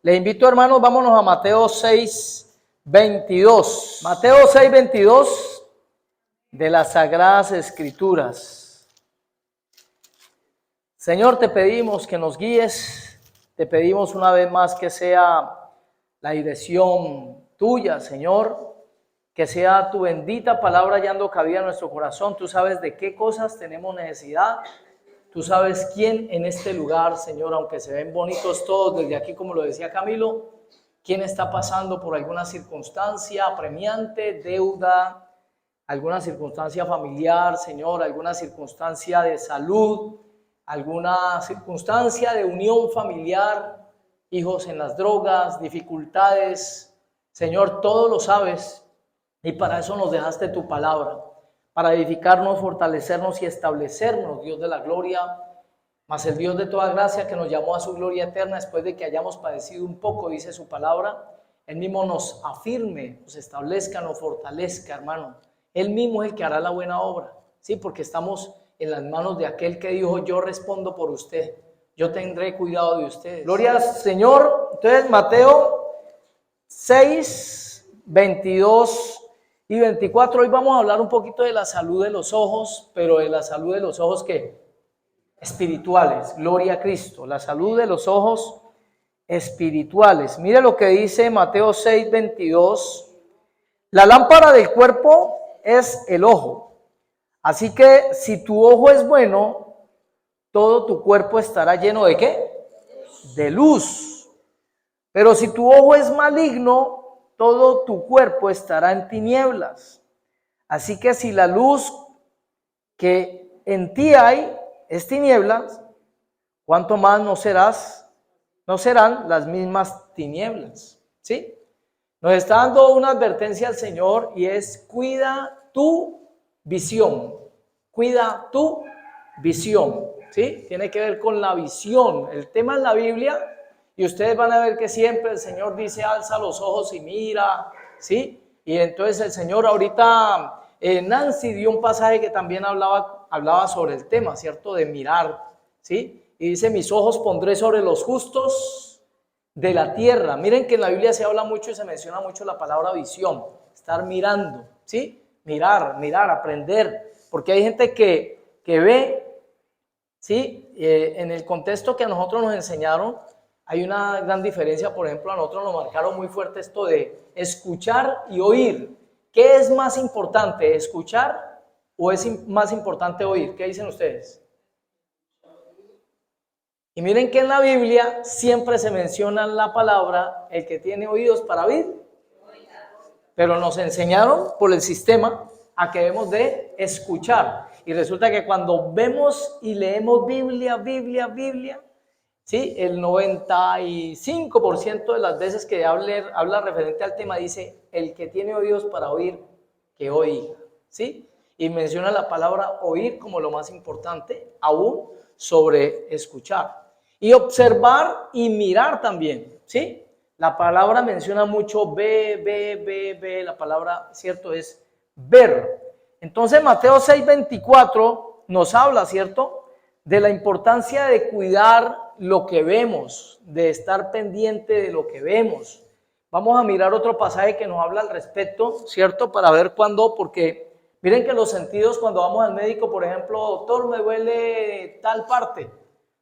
Le invito, hermanos, vámonos a Mateo 6:22. Mateo 6:22 de las Sagradas Escrituras. Señor, te pedimos que nos guíes, te pedimos una vez más que sea la dirección tuya, Señor, que sea tu bendita palabra hallando cabida en nuestro corazón. Tú sabes de qué cosas tenemos necesidad. Tú sabes quién en este lugar, Señor, aunque se ven bonitos todos desde aquí, como lo decía Camilo, quién está pasando por alguna circunstancia apremiante, deuda, alguna circunstancia familiar, Señor, alguna circunstancia de salud, alguna circunstancia de unión familiar, hijos en las drogas, dificultades. Señor, todo lo sabes y para eso nos dejaste tu palabra. Para edificarnos, fortalecernos y establecernos, Dios de la gloria, mas el Dios de toda gracia que nos llamó a su gloria eterna después de que hayamos padecido un poco, dice su palabra, Él mismo nos afirme, nos establezca, nos fortalezca, hermano. Él mismo es el que hará la buena obra, ¿sí? Porque estamos en las manos de aquel que dijo, yo respondo por usted, yo tendré cuidado de ustedes. Gloria al Señor. Entonces, Mateo 6:22 y 24, hoy vamos a hablar un poquito de la salud de los ojos, pero de la salud de los ojos ¿qué? Espirituales, gloria a Cristo, la salud de los ojos espirituales. Mire lo que dice Mateo 6:22, la lámpara del cuerpo es el ojo, así que si tu ojo es bueno, todo tu cuerpo estará lleno ¿de qué? De luz, pero si tu ojo es maligno, todo tu cuerpo estará en tinieblas. Así que si la luz que en ti hay es tinieblas, ¿cuánto más no serán las mismas tinieblas? ¿Sí? Nos está dando una advertencia al Señor y es cuida tu visión. Cuida tu visión. ¿Sí? Tiene que ver con la visión. El tema en la Biblia. Y ustedes van a ver que siempre el Señor dice, alza los ojos y mira, ¿sí? Y entonces el Señor ahorita, Nancy dio un pasaje que también hablaba sobre el tema, ¿cierto? De mirar, ¿sí? Y dice, mis ojos pondré sobre los justos de la tierra. Miren que en la Biblia se habla mucho y se menciona mucho la palabra visión, estar mirando, ¿sí? Mirar, aprender, porque hay gente que ve, ¿sí? En el contexto que a nosotros nos enseñaron, hay una gran diferencia. Por ejemplo, a nosotros nos marcaron muy fuerte esto de escuchar y oír. ¿Qué es más importante, escuchar o es más importante oír? ¿Qué dicen ustedes? Y miren que en la Biblia siempre se menciona la palabra, el que tiene oídos para oír. Pero nos enseñaron por el sistema a que debemos de escuchar. Y resulta que cuando vemos y leemos Biblia, ¿sí? El 95% de las veces que habla referente al tema dice, el que tiene oídos para oír, que oiga, ¿sí? Y menciona la palabra oír como lo más importante, aún sobre escuchar. Y observar y mirar también, ¿sí? La palabra menciona mucho ve, la palabra, ¿cierto? Es ver. Entonces Mateo 6:24 nos habla, ¿cierto? De la importancia de cuidar lo que vemos, de estar pendiente de lo que vemos. Vamos a mirar otro pasaje que nos habla al respecto, ¿cierto? Para ver cuándo, porque miren que los sentidos cuando vamos al médico, por ejemplo, doctor, me duele tal parte,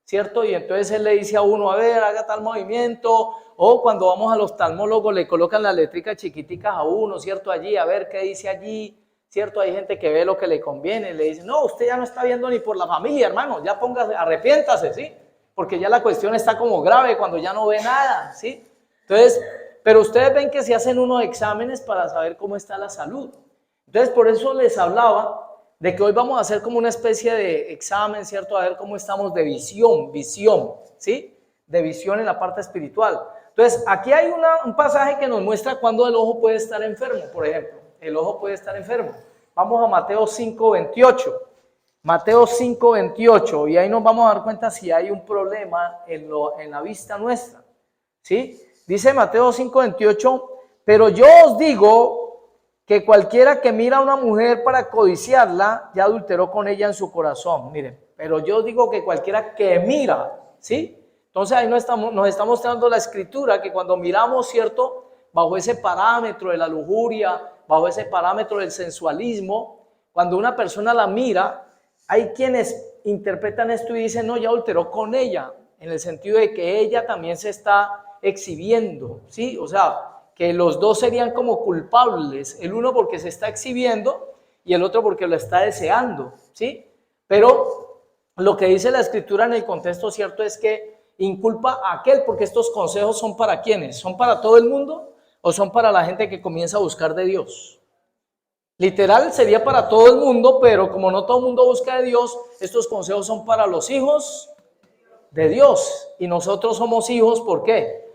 ¿cierto? Y entonces él le dice a uno, a ver, haga tal movimiento, o cuando vamos al oftalmólogo le colocan las letricas chiquiticas a uno, ¿cierto? Allí, a ver qué dice allí, ¿cierto? Hay gente que ve lo que le conviene, le dice, no, usted ya no está viendo ni por la familia, hermano, ya póngase, arrepiéntase, ¿sí? Porque ya la cuestión está como grave cuando ya no ve nada, ¿sí? Entonces, pero ustedes ven que se hacen unos exámenes para saber cómo está la salud. Entonces, por eso les hablaba de que hoy vamos a hacer como una especie de examen, ¿cierto? A ver cómo estamos de visión, ¿sí? De visión en la parte espiritual. Entonces, aquí hay un pasaje que nos muestra cuándo el ojo puede estar enfermo, por ejemplo. El ojo puede estar enfermo. Vamos a Mateo 5:28. Mateo 5:28. Y ahí nos vamos a dar cuenta si hay un problema en la vista nuestra, ¿sí? Dice Mateo 5:28, pero yo os digo que cualquiera que mira a una mujer para codiciarla, ya adulteró con ella en su corazón. Miren, pero yo digo que cualquiera que mira, ¿sí? Entonces ahí nos está mostrando la escritura que cuando miramos, ¿cierto? Bajo ese parámetro de la lujuria, bajo ese parámetro del sensualismo, cuando una persona la mira, hay quienes interpretan esto y dicen, no, ya adulteró con ella, en el sentido de que ella también se está exhibiendo, ¿sí? O sea, que los dos serían como culpables, el uno porque se está exhibiendo y el otro porque lo está deseando, ¿sí? Pero lo que dice la escritura en el contexto cierto es que inculpa a aquel, porque estos consejos son para ¿quiénes? ¿Son para todo el mundo o son para la gente que comienza a buscar de Dios? Literal sería para todo el mundo, pero como no todo el mundo busca de Dios, estos consejos son para los hijos de Dios. Y nosotros somos hijos, ¿por qué?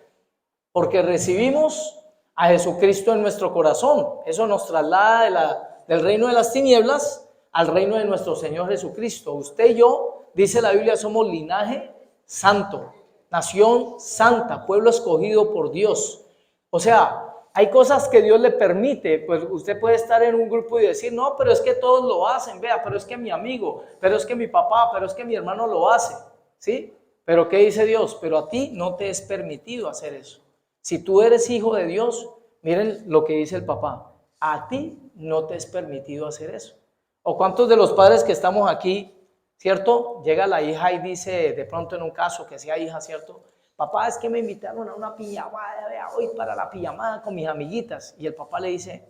Porque recibimos a Jesucristo en nuestro corazón. Eso nos traslada del reino de las tinieblas al reino de nuestro Señor Jesucristo. Usted y yo, dice la Biblia, somos linaje santo, nación santa, pueblo escogido por Dios. O sea, hay cosas que Dios le permite, pues usted puede estar en un grupo y decir, no, pero es que todos lo hacen, vea, pero es que mi amigo, pero es que mi papá, pero es que mi hermano lo hace, ¿sí? Pero ¿qué dice Dios? Pero a ti no te es permitido hacer eso. Si tú eres hijo de Dios, miren lo que dice el papá, a ti no te es permitido hacer eso. ¿O cuántos de los padres que estamos aquí, cierto? Llega la hija y dice, de pronto en un caso que sea hija, ¿cierto? Papá, es que me invitaron a una pijamada, vea, hoy para la pijamada con mis amiguitas. Y el papá le dice,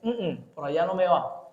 por allá no me va.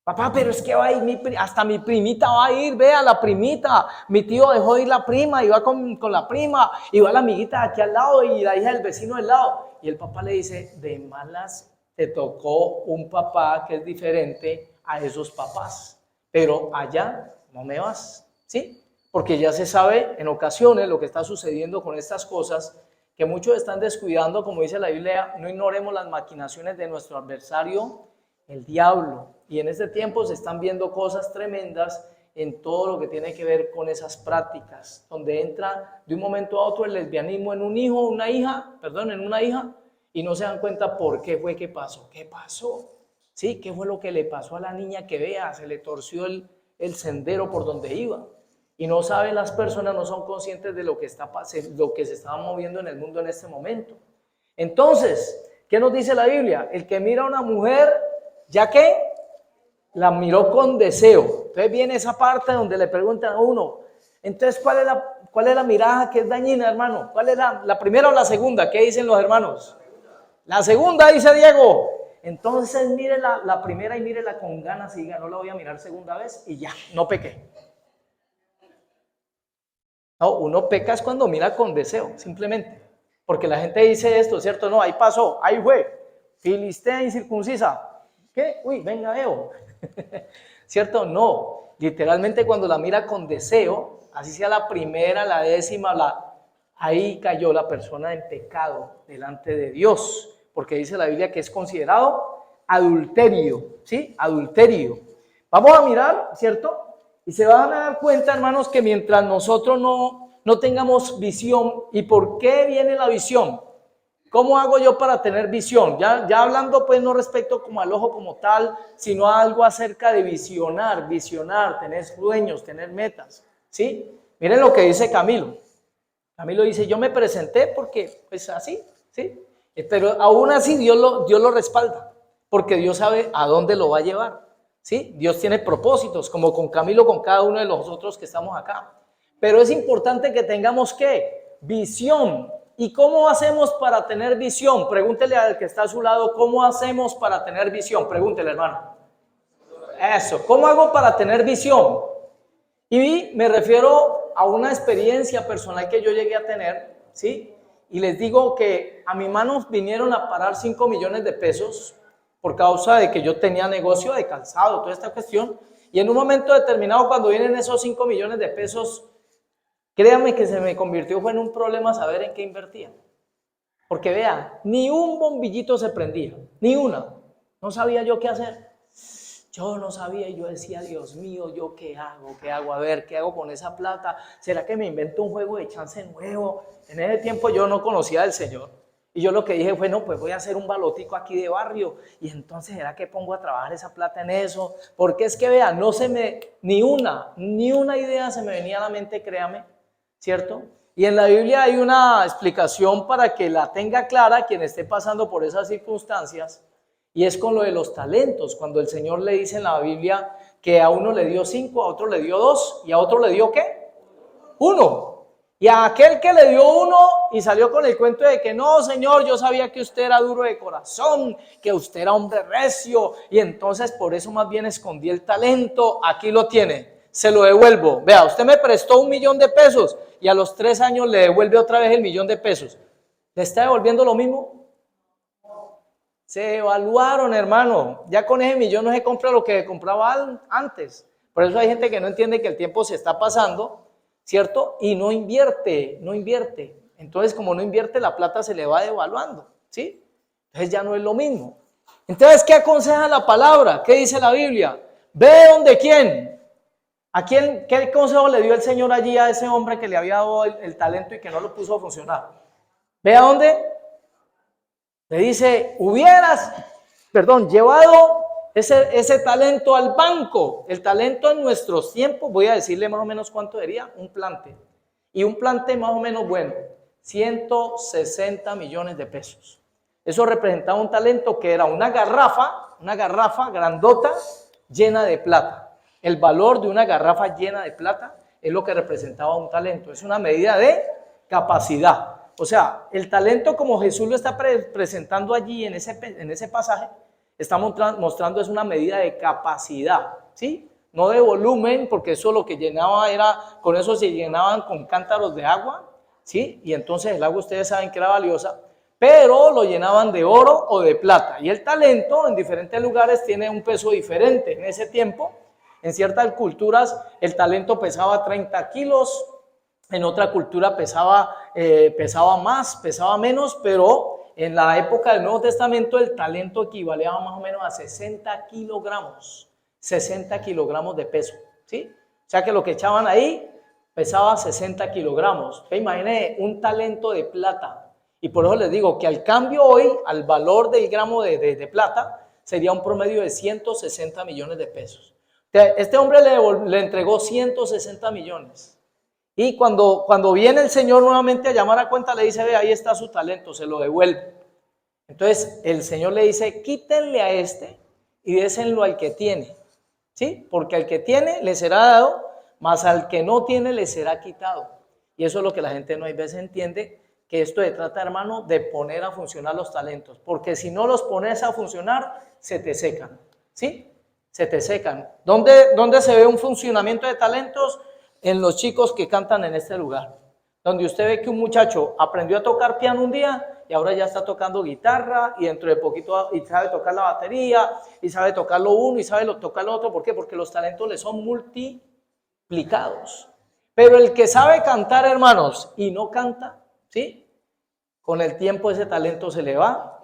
Papá, pero es que va a ir, hasta mi primita va a ir, vea, la primita. Mi tío dejó de ir la prima y va con la prima. Y va la amiguita de aquí al lado y la hija del vecino del lado. Y el papá le dice, de malas te tocó un papá que es diferente a esos papás. Pero allá no me vas, ¿sí? Porque ya se sabe en ocasiones lo que está sucediendo con estas cosas, que muchos están descuidando, como dice la Biblia, no ignoremos las maquinaciones de nuestro adversario, el diablo. Y en este tiempo se están viendo cosas tremendas en todo lo que tiene que ver con esas prácticas, donde entra de un momento a otro el lesbianismo en un hijo, una hija, en una hija, y no se dan cuenta por qué fue que pasó. ¿Qué pasó? ¿Sí? ¿Qué fue lo que le pasó a la niña que vea? Se le torció el sendero por donde iba. Y no saben las personas, no son conscientes de lo que se está moviendo en el mundo en este momento. Entonces, ¿qué nos dice la Biblia? El que mira a una mujer, ¿ya qué? La miró con deseo. Entonces viene esa parte donde le preguntan a uno, entonces, ¿cuál es la mirada que es dañina, hermano? ¿Cuál es la primera o la segunda? ¿Qué dicen los hermanos? La segunda, dice Diego. Entonces mire la primera y mírela con ganas y diga, no la voy a mirar segunda vez y ya, no pequé. No, uno peca es cuando mira con deseo, simplemente. Porque la gente dice esto, ¿cierto? No, ahí pasó, ahí fue. Filistea incircuncisa. ¿Qué? Uy, venga, veo. ¿Cierto? No. Literalmente cuando la mira con deseo, así sea la primera, la décima, ahí cayó la persona en pecado delante de Dios. Porque dice la Biblia que es considerado adulterio, ¿sí? Adulterio. Vamos a mirar, ¿cierto? Y se van a dar cuenta, hermanos, que mientras nosotros no tengamos visión, ¿y por qué viene la visión? ¿Cómo hago yo para tener visión? Ya hablando pues no respecto como al ojo como tal, sino algo acerca de visionar, tener sueños, tener metas, ¿sí? Miren lo que dice Camilo. Camilo dice, yo me presenté porque pues así, ¿sí? Pero aún así Dios lo respalda, porque Dios sabe a dónde lo va a llevar. ¿Sí? Dios tiene propósitos, como con Camilo, con cada uno de los otros que estamos acá. Pero es importante que tengamos, ¿qué? Visión. ¿Y cómo hacemos para tener visión? Pregúntele al que está a su lado, ¿cómo hacemos para tener visión? Pregúntele, hermano. Eso, ¿cómo hago para tener visión? Y me refiero a una experiencia personal que yo llegué a tener, ¿sí? Y les digo que a mis manos vinieron a parar 5 millones de pesos por causa de que yo tenía negocio de calzado, toda esta cuestión. Y en un momento determinado, cuando vienen esos 5 millones de pesos, créanme que se me convirtió fue en un problema saber en qué invertía. Porque vea, ni un bombillito se prendía, ni una. No sabía yo qué hacer. Yo no sabía y yo decía, Dios mío, ¿yo qué hago? ¿Qué hago? A ver, ¿qué hago con esa plata? ¿Será que me invento un juego de chance nuevo? En ese tiempo yo no conocía del Señor. Y yo lo que dije fue, no, pues voy a hacer un balotico aquí de barrio. Y entonces, ¿será que pongo a trabajar esa plata en eso? Porque es que, vean, ni una idea se me venía a la mente, créame, ¿cierto? Y en la Biblia hay una explicación para que la tenga clara quien esté pasando por esas circunstancias, y es con lo de los talentos. Cuando el Señor le dice en la Biblia que a uno le dio 5, a otro le dio 2 y a otro le dio ¿qué? 1. Y a aquel que le dio 1 y salió con el cuento de que no, Señor, yo sabía que usted era duro de corazón, que usted era hombre recio, y entonces por eso más bien escondí el talento. Aquí lo tiene, se lo devuelvo. Vea, usted me prestó 1.000.000 de pesos y a los 3 años le devuelve otra vez el 1.000.000 de pesos. ¿Le está devolviendo lo mismo? Se evaluaron, hermano. Ya con ese 1.000.000 no se compra lo que compraba antes. Por eso hay gente que no entiende que el tiempo se está pasando, ¿cierto? Y no invierte. Entonces, como no invierte, la plata se le va devaluando, ¿sí? Entonces ya no es lo mismo. Entonces, ¿qué aconseja la palabra? ¿Qué dice la Biblia? Ve donde quién. ¿A quién? ¿Qué consejo le dio el Señor allí a ese hombre que le había dado el talento y que no lo puso a funcionar? ¿Ve a dónde? Le dice, hubieras, llevado ese talento al banco. El talento en nuestros tiempos, voy a decirle más o menos cuánto sería, un plante. Y un plante más o menos bueno, 160 millones de pesos. Eso representaba un talento que era una garrafa grandota llena de plata. El valor de una garrafa llena de plata es lo que representaba un talento. Es una medida de capacidad. O sea, el talento, como Jesús lo está presentando allí en ese pasaje, está mostrando es una medida de capacidad, ¿sí? No de volumen, porque eso lo que llenaba con eso se llenaban con cántaros de agua, ¿sí? Y entonces el agua ustedes saben que era valiosa, pero lo llenaban de oro o de plata. Y el talento en diferentes lugares tiene un peso diferente. En ese tiempo, en ciertas culturas, el talento pesaba 30 kilos, en otra cultura pesaba más, pesaba menos, pero en la época del Nuevo Testamento el talento equivalía más o menos a 60 kilogramos de peso, ¿sí? O sea que lo que echaban ahí pesaba 60 kilogramos. Imagínense un talento de plata. Y por eso les digo que al cambio hoy, al valor del gramo de plata, sería un promedio de 160 millones de pesos. Este hombre le entregó 160 millones. Y cuando viene el Señor nuevamente a llamar a cuenta, le dice, ve, ahí está su talento, se lo devuelve. Entonces el Señor le dice, quítenle a este y désenlo al que tiene, ¿sí? Porque al que tiene le será dado, mas al que no tiene le será quitado. Y eso es lo que la gente no hay veces entiende, que esto se trata, hermano, de poner a funcionar los talentos. Porque si no los pones a funcionar, se te secan, ¿sí? Se te secan. ¿Dónde se ve un funcionamiento de talentos? En los chicos que cantan en este lugar, donde usted ve que un muchacho aprendió a tocar piano un día y ahora ya está tocando guitarra y dentro de poquito y sabe tocar la batería y sabe tocar lo uno y sabe tocar lo otro. ¿Por qué? Porque los talentos le son multiplicados. Pero el que sabe cantar, hermanos, y no canta, ¿sí? Con el tiempo ese talento se le va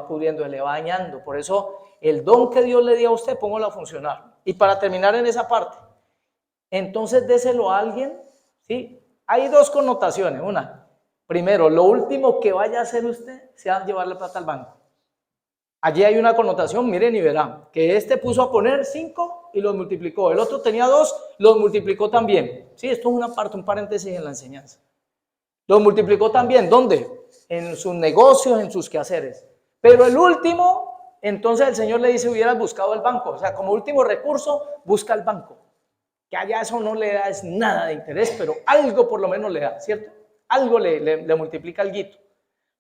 pudriendo, se le va dañando. Por eso el don que Dios le dio a usted, póngalo a funcionar. Y para terminar en esa parte, entonces déselo a alguien, ¿sí? Hay dos connotaciones. Una, primero, lo último que vaya a hacer usted sea llevarle plata al banco. Allí hay una connotación, miren y verán, que este puso a poner 5 y los multiplicó. El otro tenía 2, los multiplicó también. Sí, esto es una parte, un paréntesis en la enseñanza. Los multiplicó también, ¿dónde? En sus negocios, en sus quehaceres. Pero el último, entonces el Señor le dice, hubieras buscado el banco. O sea, como último recurso, busca el banco. Que allá eso no le da es nada de interés, pero algo por lo menos le da, ¿cierto? Algo le multiplica el guito.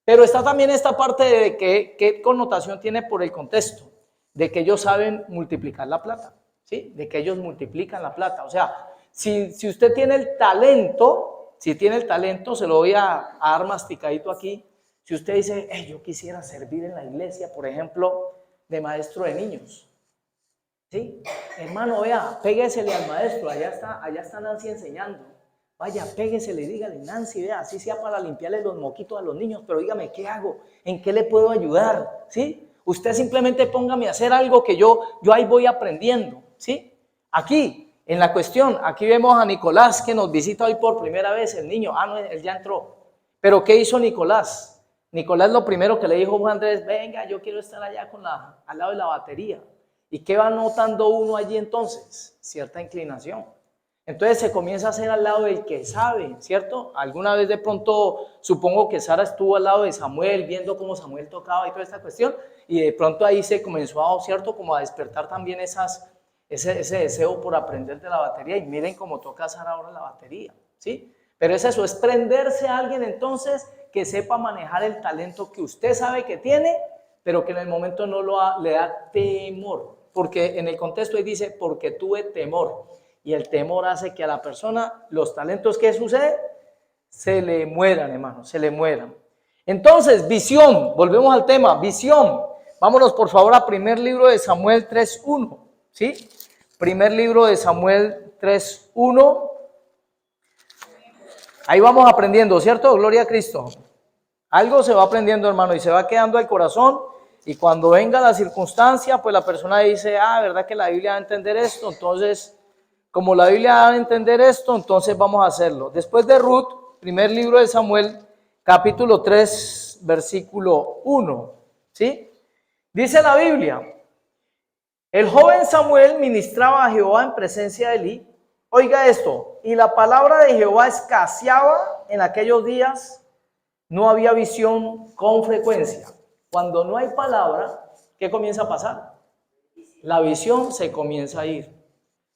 Pero está también esta parte de qué connotación tiene por el contexto, de que ellos saben multiplicar la plata, ¿sí? De que ellos multiplican la plata. O sea, si usted tiene el talento, se lo voy a dar masticadito aquí. Si usted dice, yo quisiera servir en la iglesia, por ejemplo, de maestro de niños, ¿sí? Hermano, vea, péguesele al maestro, allá está Nancy enseñando. Vaya, péguesele, dígale, Nancy, vea, así sea para limpiarle los moquitos a los niños, pero dígame, ¿qué hago? ¿En qué le puedo ayudar? ¿Sí? Usted simplemente póngame a hacer algo que yo ahí voy aprendiendo, ¿sí? Aquí, en la cuestión, aquí vemos a Nicolás que nos visita hoy por primera vez, el niño, no, él ya entró. Pero ¿qué hizo Nicolás? Nicolás lo primero que le dijo a Juan Andrés, venga, yo quiero estar allá al lado de la batería. ¿Y qué va notando uno allí entonces? Cierta inclinación. Entonces se comienza a hacer al lado del que sabe, ¿cierto? Alguna vez de pronto, supongo que Sara estuvo al lado de Samuel, viendo cómo Samuel tocaba y toda esta cuestión, y de pronto ahí se comenzó a, ¿cierto? Como a despertar también ese deseo por aprender de la batería, y miren cómo toca Sara ahora la batería, ¿sí? Pero es eso, es prenderse a alguien entonces que sepa manejar el talento que usted sabe que tiene, pero que en el momento no le da temor, porque en el contexto ahí dice, porque tuve temor. Y el temor hace que a la persona, los talentos que sucede, se le mueran, hermano, se le mueran. Entonces, visión, volvemos al tema, visión. Vámonos por favor a primer libro de Samuel 3:1, ¿sí? Primer libro de Samuel 3:1. Ahí vamos aprendiendo, ¿cierto? Gloria a Cristo. Algo se va aprendiendo, hermano, y se va quedando al corazón. Y cuando venga la circunstancia, pues la persona dice, ¿verdad que la Biblia va a entender esto? Entonces, como la Biblia va a entender esto, entonces vamos a hacerlo. Después de Ruth, primer libro de Samuel, capítulo 3, versículo 1, ¿sí? Dice la Biblia, el joven Samuel ministraba a Jehová en presencia de Elí. Oiga esto, y la palabra de Jehová escaseaba en aquellos días, no había visión con frecuencia. Cuando no hay palabra, ¿qué comienza a pasar? La visión se comienza a ir.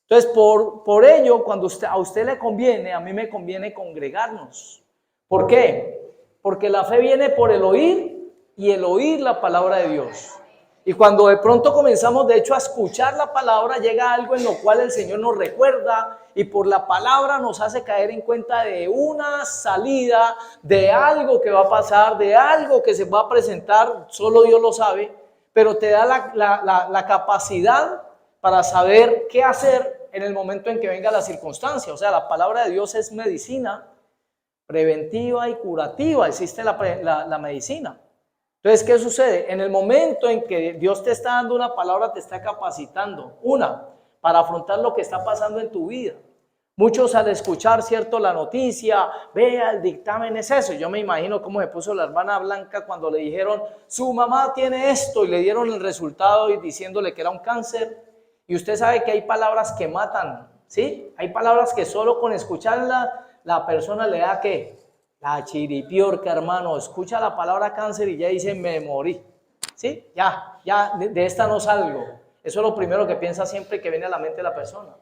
Entonces, por ello, cuando a usted le conviene, a mí me conviene congregarnos. ¿Por qué? Porque la fe viene por el oír y el oír la palabra de Dios. Y cuando de pronto comenzamos, de hecho, a escuchar la palabra, llega algo en lo cual el Señor nos recuerda y por la palabra nos hace caer en cuenta de una salida, de algo que va a pasar, de algo que se va a presentar, solo Dios lo sabe, pero te da la capacidad para saber qué hacer en el momento en que venga la circunstancia. O sea, la palabra de Dios es medicina preventiva y curativa, existe la medicina. Entonces, ¿qué sucede? En el momento en que Dios te está dando una palabra, te está capacitando, para afrontar lo que está pasando en tu vida. Muchos al escuchar, ¿cierto?, la noticia, vea, el dictamen es eso. Yo me imagino cómo se puso la hermana Blanca cuando le dijeron, su mamá tiene esto, y le dieron el resultado y diciéndole que era un cáncer. Y usted sabe que hay palabras que matan, ¿sí? Hay palabras que solo con escucharla, la persona le da, ¿qué? La chiripiorca, hermano. Escucha la palabra cáncer y ya dice, me morí, ¿sí? Ya, de esta no salgo. Eso es lo primero que piensa siempre que viene a la mente de la persona.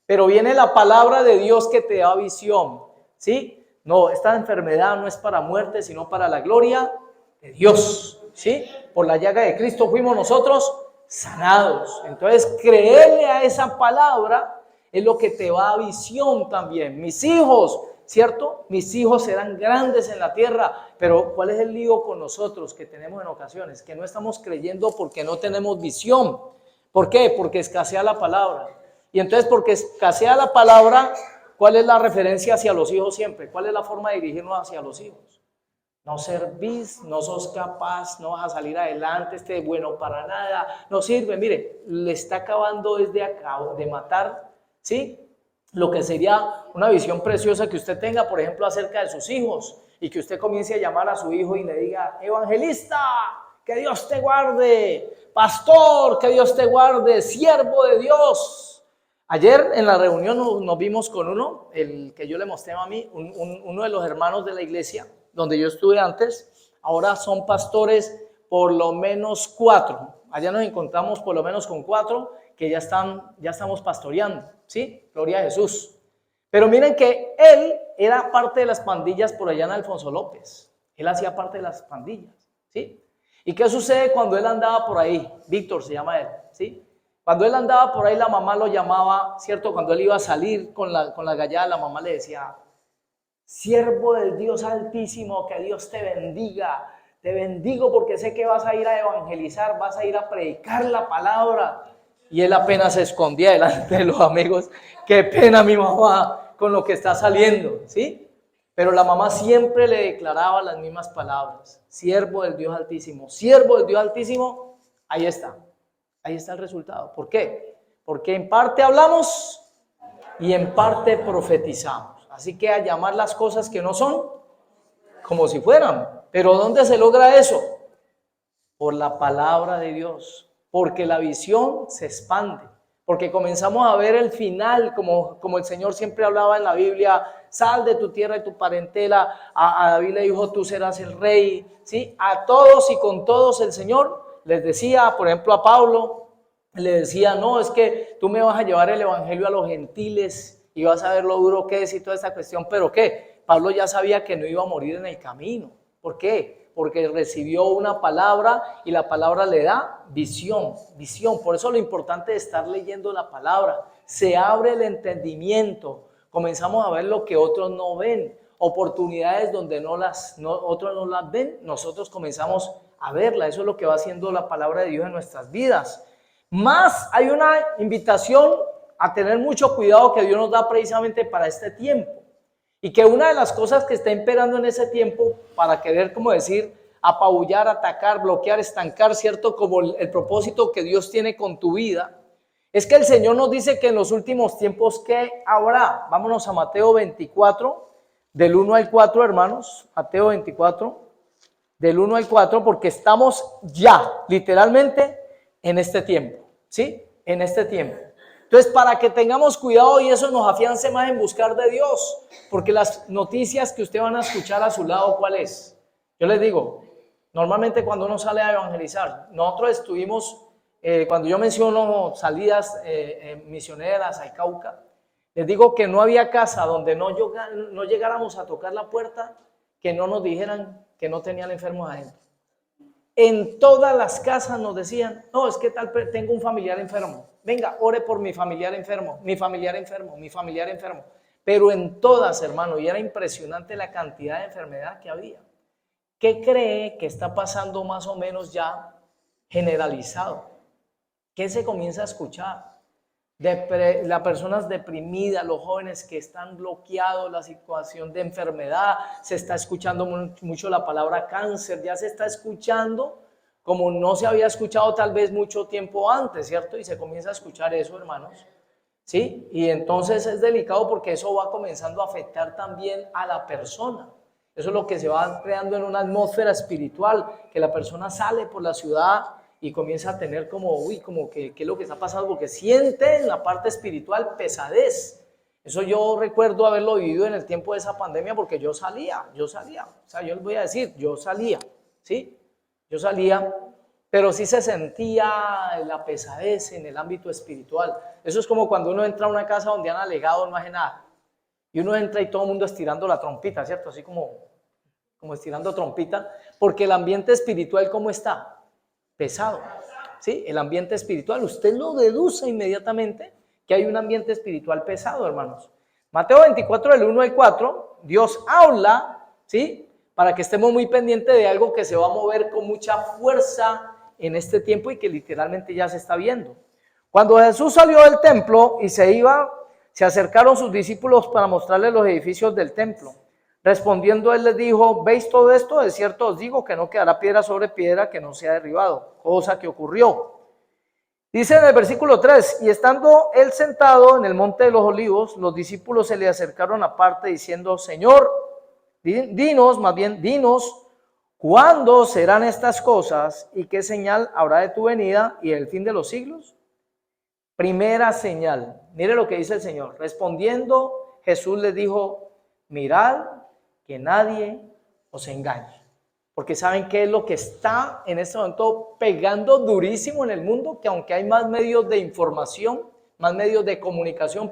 Pero viene la palabra de Dios que te da visión, ¿sí? No, esta enfermedad no es para muerte, sino para la gloria de Dios, ¿sí? Por la llaga de Cristo fuimos nosotros sanados. Entonces, creerle a esa palabra es lo que te va a visión también. Mis hijos, ¿cierto? Mis hijos serán grandes en la tierra, pero ¿cuál es el lío con nosotros que tenemos en ocasiones? Que no estamos creyendo porque no tenemos visión. ¿Por qué? Porque escasea la palabra. Y entonces, porque escasea la palabra, ¿cuál es la referencia hacia los hijos siempre? ¿Cuál es la forma de dirigirnos hacia los hijos? No servís, no sos capaz, no vas a salir adelante, este es bueno para nada, no sirve. Mire, le está acabando de matar, ¿sí? Lo que sería una visión preciosa que usted tenga, por ejemplo, acerca de sus hijos, y que usted comience a llamar a su hijo y le diga, evangelista, que Dios te guarde, pastor, que Dios te guarde, siervo de Dios. Ayer en la reunión nos vimos con uno, el que yo le mostré a mí, uno de los hermanos de la iglesia, donde yo estuve antes. Ahora son pastores por lo menos 4. Allá nos encontramos por lo menos con 4 que ya estamos pastoreando, ¿sí? Gloria a Jesús. Pero miren que él era parte de las pandillas por allá en Alfonso López. Él hacía parte de las pandillas, ¿sí? ¿Y qué sucede cuando él andaba por ahí? Víctor se llama él, ¿sí? Cuando él andaba por ahí, la mamá lo llamaba, ¿cierto? Cuando él iba a salir con la gallada, la mamá le decía, siervo del Dios Altísimo, que Dios te bendiga. Te bendigo porque sé que vas a ir a evangelizar, vas a ir a predicar la palabra. Y él apenas se escondía delante de los amigos. Qué pena mi mamá con lo que está saliendo, ¿sí? Pero la mamá siempre le declaraba las mismas palabras. Siervo del Dios Altísimo, siervo del Dios Altísimo. Ahí está el resultado. ¿Por qué? Porque en parte hablamos y en parte profetizamos. Así que a llamar las cosas que no son como si fueran. Pero ¿dónde se logra eso? Por la palabra de Dios. Porque la visión se expande. porque comenzamos a ver el final, como el Señor siempre hablaba en la Biblia: sal de tu tierra y tu parentela. A David le dijo: tú serás el rey, ¿sí? A todos y con todos el Señor les decía, por ejemplo a Pablo, le decía: no, es que tú me vas a llevar el evangelio a los gentiles y vas a ver lo duro que es y toda esta cuestión. ¿Pero qué? Pablo ya sabía que no iba a morir en el camino. ¿Por qué? Porque recibió una palabra y la palabra le da visión. Por eso lo importante de estar leyendo la palabra: se abre el entendimiento, comenzamos a ver lo que otros no ven, oportunidades donde otros no las ven, nosotros comenzamos a verla. Eso es lo que va haciendo la palabra de Dios en nuestras vidas. Más hay una invitación a tener mucho cuidado que Dios nos da precisamente para este tiempo. Y que una de las cosas que está imperando en ese tiempo, para querer, como decir, apabullar, atacar, bloquear, estancar, ¿cierto? Como el propósito que Dios tiene con tu vida, es que el Señor nos dice que en los últimos tiempos, ¿qué habrá? Vámonos a Mateo 24, del 1 al 4, hermanos. Mateo 24, del 1 al 4, porque estamos ya, literalmente, en este tiempo, ¿sí? En este tiempo. Entonces, para que tengamos cuidado y eso nos afiance más en buscar de Dios, porque las noticias que usted van a escuchar a su lado, ¿cuál es? Yo les digo, normalmente cuando uno sale a evangelizar, nosotros estuvimos, cuando yo menciono salidas misioneras al Cauca, les digo que no había casa donde no llegáramos a tocar la puerta que no nos dijeran que no tenían enfermos adentro. En todas las casas nos decían: no, es que tengo un familiar enfermo, venga, ore por mi familiar enfermo, mi familiar enfermo, mi familiar enfermo. Pero en todas, hermano, y era impresionante la cantidad de enfermedad que había. ¿Qué cree que está pasando más o menos ya generalizado? ¿Qué se comienza a escuchar? Las personas deprimidas, los jóvenes que están bloqueados, la situación de enfermedad, se está escuchando mucho la palabra cáncer, ya se está escuchando como no se había escuchado tal vez mucho tiempo antes, ¿cierto? Y se comienza a escuchar eso, hermanos, ¿sí? Y entonces es delicado porque eso va comenzando a afectar también a la persona. Eso es lo que se va creando en una atmósfera espiritual, que la persona sale por la ciudad y comienza a tener como ¿qué es lo que está pasando? Porque siente en la parte espiritual pesadez. Eso yo recuerdo haberlo vivido en el tiempo de esa pandemia, porque yo salía. O sea, yo les voy a decir, yo salía, ¿sí? Yo salía, pero sí se sentía la pesadez en el ámbito espiritual. Eso es como cuando uno entra a una casa donde han alegado no hace nada. Y uno entra y todo el mundo estirando la trompita, ¿cierto? Así como estirando trompita, porque el ambiente espiritual, ¿cómo está? Pesado, ¿sí? El ambiente espiritual, usted lo deduce inmediatamente que hay un ambiente espiritual pesado, hermanos. Mateo 24, del 1 al 4, Dios habla, ¿sí? Para que estemos muy pendientes de algo que se va a mover con mucha fuerza en este tiempo y que literalmente ya se está viendo. Cuando Jesús salió del templo y se iba, se acercaron sus discípulos para mostrarles los edificios del templo. Respondiendo él les dijo: ¿veis todo esto? De cierto os digo que no quedará piedra sobre piedra que no sea derribado. Cosa que ocurrió. Dice en el versículo 3: y estando él sentado en el monte de los olivos, los discípulos se le acercaron aparte diciendo: Señor, dinos, ¿cuándo serán estas cosas y qué señal habrá de tu venida y del fin de los siglos? Primera señal, mire lo que dice el Señor. Respondiendo, Jesús les dijo: mirad que nadie os engañe. Porque ¿saben qué es lo que está en este momento pegando durísimo en el mundo? Que aunque hay más medios de información, más medios de comunicación,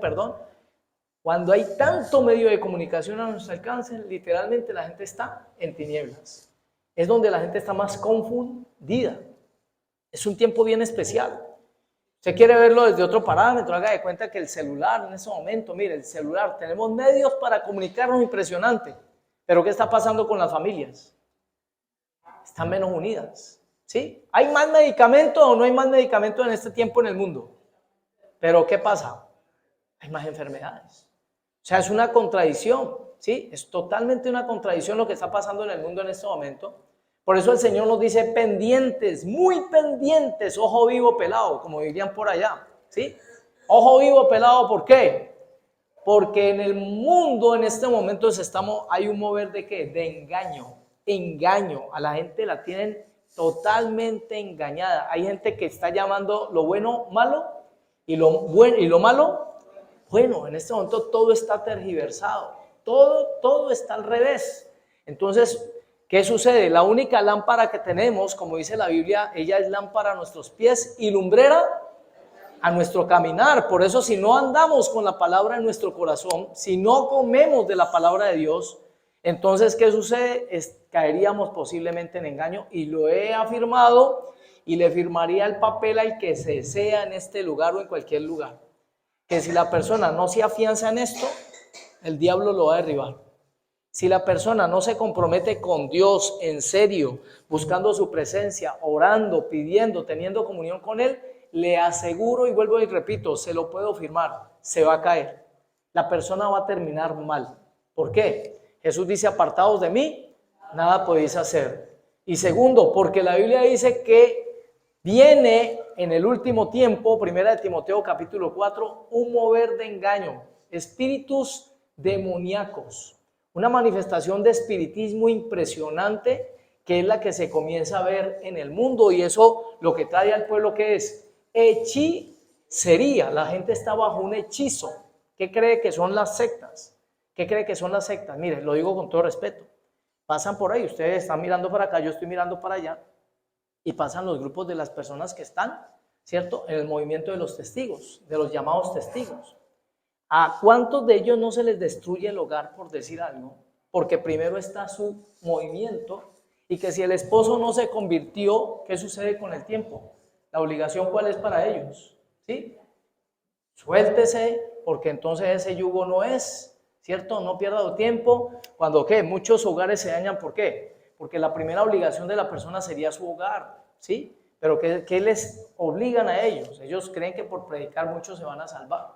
cuando hay tanto medio de comunicación a nuestro alcance, literalmente la gente está en tinieblas. Es donde la gente está más confundida. Es un tiempo bien especial. Usted quiere verlo desde otro parámetro, haga de cuenta que el celular en ese momento, mire, el celular, tenemos medios para comunicarnos impresionante, pero ¿qué está pasando con las familias? Están menos unidas, ¿sí? ¿Hay más medicamentos o no hay más medicamentos en este tiempo en el mundo? Pero ¿qué pasa? Hay más enfermedades. O sea, es una contradicción, ¿sí? Es totalmente una contradicción lo que está pasando en el mundo en este momento. Por eso el Señor nos dice: pendientes, muy pendientes, ojo vivo pelado, como dirían por allá, ¿sí? Ojo vivo pelado, ¿por qué? Porque en el mundo en este momento hay un mover de ¿qué? De engaño. A la gente la tienen totalmente engañada. Hay gente que está llamando lo bueno malo Y lo bueno y lo malo, bueno, en este momento todo está tergiversado, todo está al revés. Entonces, ¿qué sucede? La única lámpara que tenemos, como dice la Biblia, ella es lámpara a nuestros pies y lumbrera a nuestro caminar. Por eso, si no andamos con la palabra en nuestro corazón, si no comemos de la palabra de Dios, entonces, ¿qué sucede? Caeríamos posiblemente en engaño, y lo he afirmado y le firmaría el papel al que se sea en este lugar o en cualquier lugar, que si la persona no se afianza en esto, el diablo lo va a derribar. Si la persona no se compromete con Dios en serio, buscando su presencia, orando, pidiendo, teniendo comunión con Él, le aseguro y vuelvo y repito, se lo puedo firmar, se va a caer. La persona va a terminar mal. ¿Por qué? Jesús dice, apartados de mí, nada podéis hacer. Y segundo, porque la Biblia dice que viene en el último tiempo, 1 de Timoteo capítulo 4, un mover de engaño, espíritus demoníacos, una manifestación de espiritismo impresionante que es la que se comienza a ver en el mundo, y eso lo que trae al pueblo, que es hechicería. La gente está bajo un hechizo. ¿Qué cree que son las sectas? ¿Qué cree que son las sectas? Mire, lo digo con todo respeto. Pasan por ahí, ustedes están mirando para acá, yo estoy mirando para allá, y pasan los grupos de las personas que están, ¿cierto?, en el movimiento de los testigos, de los llamados testigos. ¿A cuántos de ellos no se les destruye el hogar, por decir algo? Porque primero está su movimiento, y que si el esposo no se convirtió, ¿qué sucede con el tiempo? La obligación, ¿cuál es para ellos? ¿Sí? Suéltese, porque entonces ese yugo no es, ¿cierto? No pierda tiempo. Cuando, ¿qué? Muchos hogares se dañan, ¿por qué? Porque la primera obligación de la persona sería su hogar, ¿sí? Pero ¿qué les obligan a ellos? Ellos creen que por predicar muchos se van a salvar.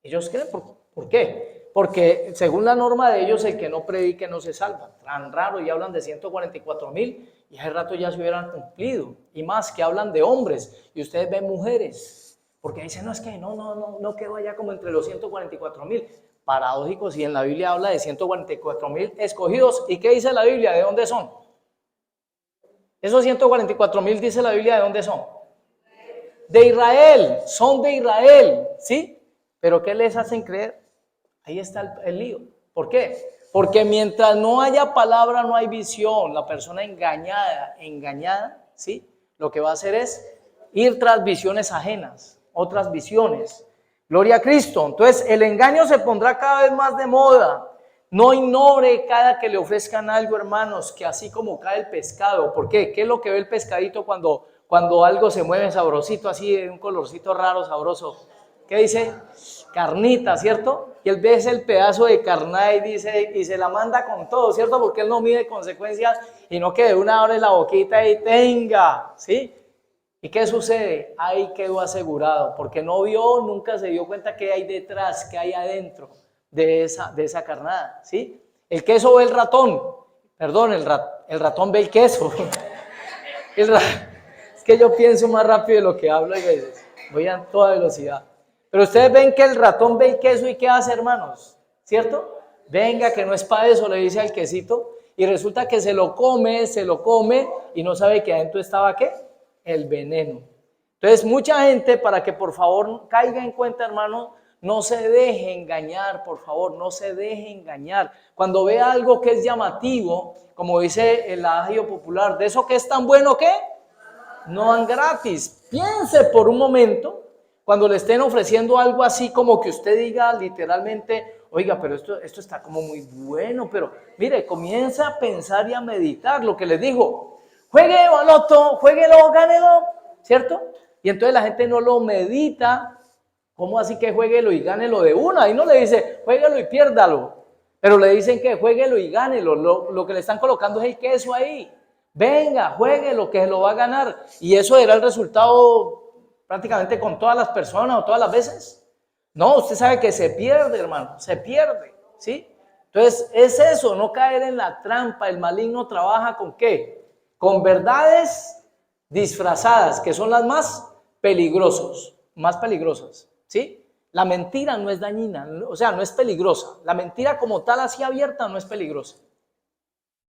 Ellos creen, ¿por qué? Porque según la norma de ellos, el que no predique no se salva. Tan raro, y hablan de 144,000, y hace rato ya se hubieran cumplido. Y más, que hablan de hombres, y ustedes ven mujeres, porque dicen, no, es que no quedó allá como entre los 144,000. Paradójico, si en la Biblia habla de 144,000 escogidos. ¿Y qué dice la Biblia? ¿De dónde son? Esos 144,000, dice la Biblia, ¿de dónde son? De Israel, son de Israel, ¿sí? ¿Pero qué les hacen creer? Ahí está el lío. ¿Por qué? Porque mientras no haya palabra, no hay visión. La persona engañada, ¿sí? Lo que va a hacer es ir tras visiones ajenas, otras visiones. Gloria a Cristo. Entonces, el engaño se pondrá cada vez más de moda. No ignore cada que le ofrezcan algo, hermanos, que así como cae el pescado. ¿Por qué? ¿Qué es lo que ve el pescadito cuando algo se mueve sabrosito, así, de un colorcito raro, sabroso? ¿Qué dice? Carnita, ¿cierto? Y él ve el pedazo de carnada y dice, y se la manda con todo, ¿cierto? Porque él no mide consecuencias, y no que de una abre la boquita y tenga, ¿sí? ¿Y qué sucede? Ahí quedó asegurado, porque no vio, nunca se dio cuenta qué hay detrás, qué hay adentro de esa carnada, ¿sí? El queso ve el ratón, perdón, el ratón ve el queso. Es que yo pienso más rápido de lo que hablo, y veces voy a toda velocidad. Pero ustedes ven que el ratón ve el queso, y ¿qué hace, hermanos? ¿Cierto? Venga, que no es para eso, le dice al quesito, y resulta que se lo come, y no sabe que adentro estaba, ¿qué? El veneno. Entonces, mucha gente, para que por favor caiga en cuenta, hermano, no se deje engañar, por favor, no se deje engañar. Cuando vea algo que es llamativo, como dice el adagio popular, de eso que es tan bueno, ¿qué? No dan gratis. Piense por un momento, cuando le estén ofreciendo algo así, como que usted diga literalmente, oiga, pero esto está como muy bueno, pero mire, comienza a pensar y a meditar lo que les digo. Juegue baloto, jueguelo, gánelo, ¿cierto? Y entonces la gente no lo medita. ¿Cómo así que jueguelo y gánelo de una? Y no le dice, jueguelo y piérdalo. Pero le dicen que jueguelo y gánelo. Lo que le están colocando es el queso ahí. Venga, jueguelo, que se lo va a ganar. Y eso era el resultado prácticamente con todas las personas o todas las veces. No, usted sabe que se pierde, hermano, se pierde, ¿sí? Entonces, es eso, no caer en la trampa. El maligno trabaja ¿con qué? Con verdades disfrazadas, que son las más peligrosas, ¿sí? La mentira no es dañina, o sea, no es peligrosa. La mentira como tal, así abierta, no es peligrosa.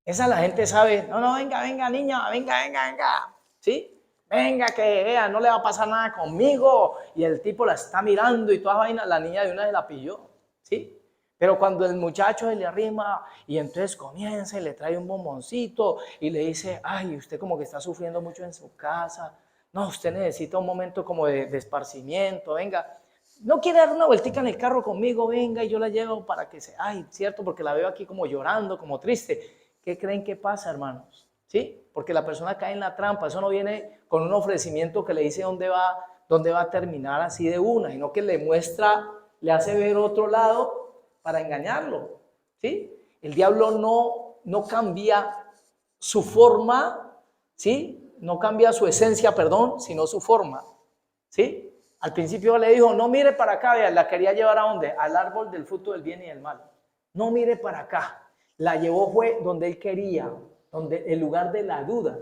Esa la gente sabe, no, venga, niña, venga, ¿sí? venga que vea, no le va a pasar nada conmigo. Y el tipo la está mirando y toda vaina, la niña de una se la pilló, ¿sí? Pero cuando el muchacho se le arrima y entonces comienza y le trae un bomboncito y le dice, ay, usted como que está sufriendo mucho en su casa, no, usted necesita un momento como de esparcimiento, venga, no quiere dar una vueltica en el carro conmigo, venga y yo la llevo para que se, ay, cierto, porque la veo aquí como llorando, como triste. ¿Qué creen que pasa, hermanos? ¿Sí? Porque la persona cae en la trampa, eso no viene con un ofrecimiento que le dice dónde va a terminar así de una, sino que le muestra, le hace ver otro lado para engañarlo, ¿sí? El diablo no cambia su forma, ¿sí? No cambia su esencia, perdón, sino su forma, ¿sí? Al principio le dijo, no mire para acá, vea, la quería llevar a dónde? Al árbol del fruto del bien y del mal. No mire para acá. La llevó fue donde él quería, donde el lugar de la duda,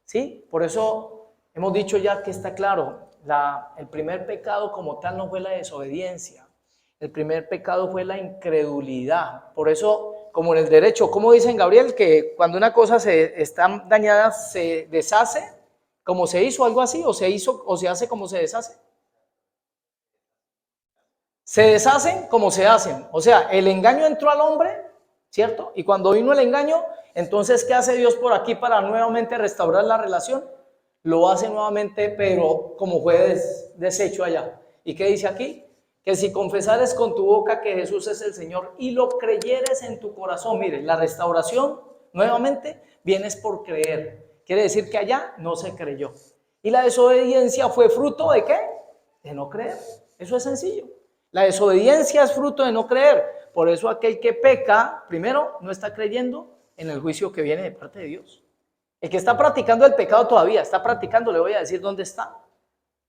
¿sí? Por eso hemos dicho ya que está claro, el primer pecado como tal no fue la desobediencia. El primer pecado fue la incredulidad. Por eso, como en el derecho, ¿cómo dicen, Gabriel? Que cuando una cosa está dañada, se deshace como se hizo, algo así, o se hizo, o se hace como se deshace. Se deshacen como se hacen. O sea, el engaño entró al hombre, ¿cierto? Y cuando vino el engaño, entonces, ¿qué hace Dios por aquí para nuevamente restaurar la relación? Lo hace nuevamente, pero como fue deshecho allá. ¿Y qué dice aquí? Que si confesares con tu boca que Jesús es el Señor y lo creyeres en tu corazón, mire, la restauración nuevamente viene por creer. Quiere decir que allá no se creyó. Y la desobediencia fue fruto de ¿qué? De no creer. Eso es sencillo. La desobediencia es fruto de no creer. Por eso aquel que peca, primero, no está creyendo en el juicio que viene de parte de Dios. El que está practicando el pecado todavía, está practicando, le voy a decir dónde está.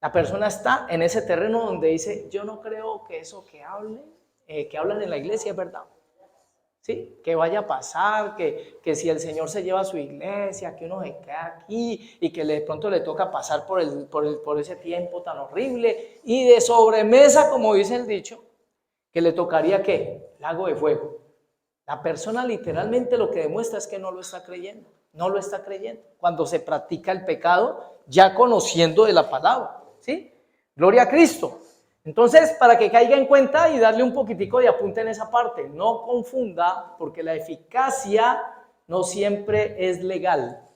La persona está en ese terreno donde dice, yo no creo que eso que hablan en la iglesia es verdad. ¿Sí? Que vaya a pasar, que si el Señor se lleva a su iglesia, que uno se queda aquí y que de pronto le toca pasar por ese tiempo tan horrible y de sobremesa, como dice el dicho, que le tocaría ¿qué? Lago de fuego. La persona literalmente lo que demuestra es que no lo está creyendo, no lo está creyendo. Cuando se practica el pecado, ya conociendo de la palabra, ¿sí? Gloria a Cristo. Entonces, para que caiga en cuenta y darle un poquitico de apunte en esa parte, no confunda, porque la eficacia no siempre es legal.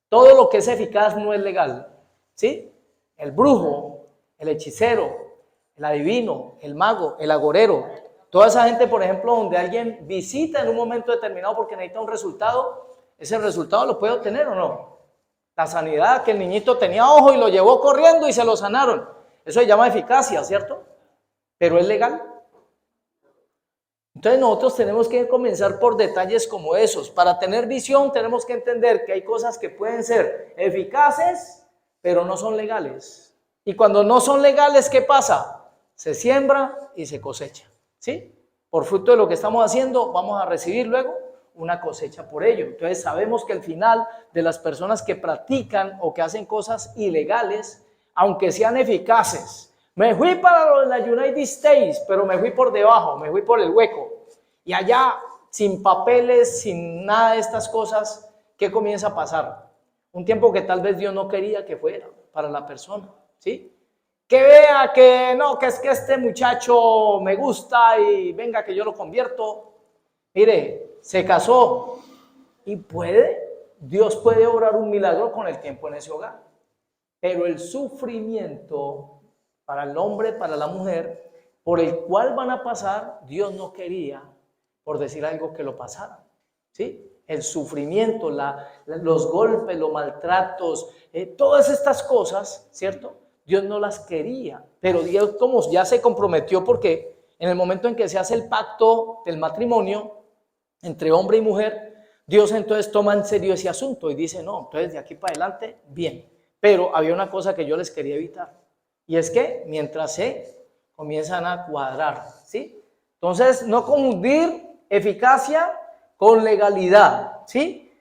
Todo lo que es eficaz no es legal, ¿sí? El brujo, el hechicero, el adivino, el mago, el agorero, toda esa gente, por ejemplo, donde alguien visita en un momento determinado porque necesita un resultado, ese resultado lo puede obtener o no. La sanidad, que el niñito tenía ojo y lo llevó corriendo y se lo sanaron. Eso se llama eficacia, ¿cierto? Pero es legal. Entonces nosotros tenemos que comenzar por detalles como esos. Para tener visión tenemos que entender que hay cosas que pueden ser eficaces, pero no son legales. Y cuando no son legales, ¿qué pasa? Se siembra y se cosecha, ¿sí? Por fruto de lo que estamos haciendo, vamos a recibir luego una cosecha por ello. Entonces sabemos que el final de las personas que practican o que hacen cosas ilegales, aunque sean eficaces, me fui para la United States, pero me fui por debajo, me fui por el hueco. Y allá, sin papeles, sin nada de estas cosas, ¿qué comienza a pasar? Un tiempo que tal vez Dios no quería que fuera para la persona, ¿sí? Que vea que no, que es que este muchacho me gusta y venga que yo lo convierto. Mire, se casó y Dios puede obrar un milagro con el tiempo en ese hogar. Pero el sufrimiento para el hombre, para la mujer, por el cual van a pasar, Dios no quería, por decir algo, que lo pasaran, ¿sí? El sufrimiento, los golpes, los maltratos, todas estas cosas, ¿cierto? Dios no las quería, pero Dios como ya se comprometió, porque en el momento en que se hace el pacto del matrimonio entre hombre y mujer, Dios entonces toma en serio ese asunto y dice, no, entonces de aquí para adelante, bien. Pero había una cosa que yo les quería evitar, y es que mientras se comienzan a cuadrar, ¿sí? Entonces, no confundir eficacia con legalidad, ¿sí?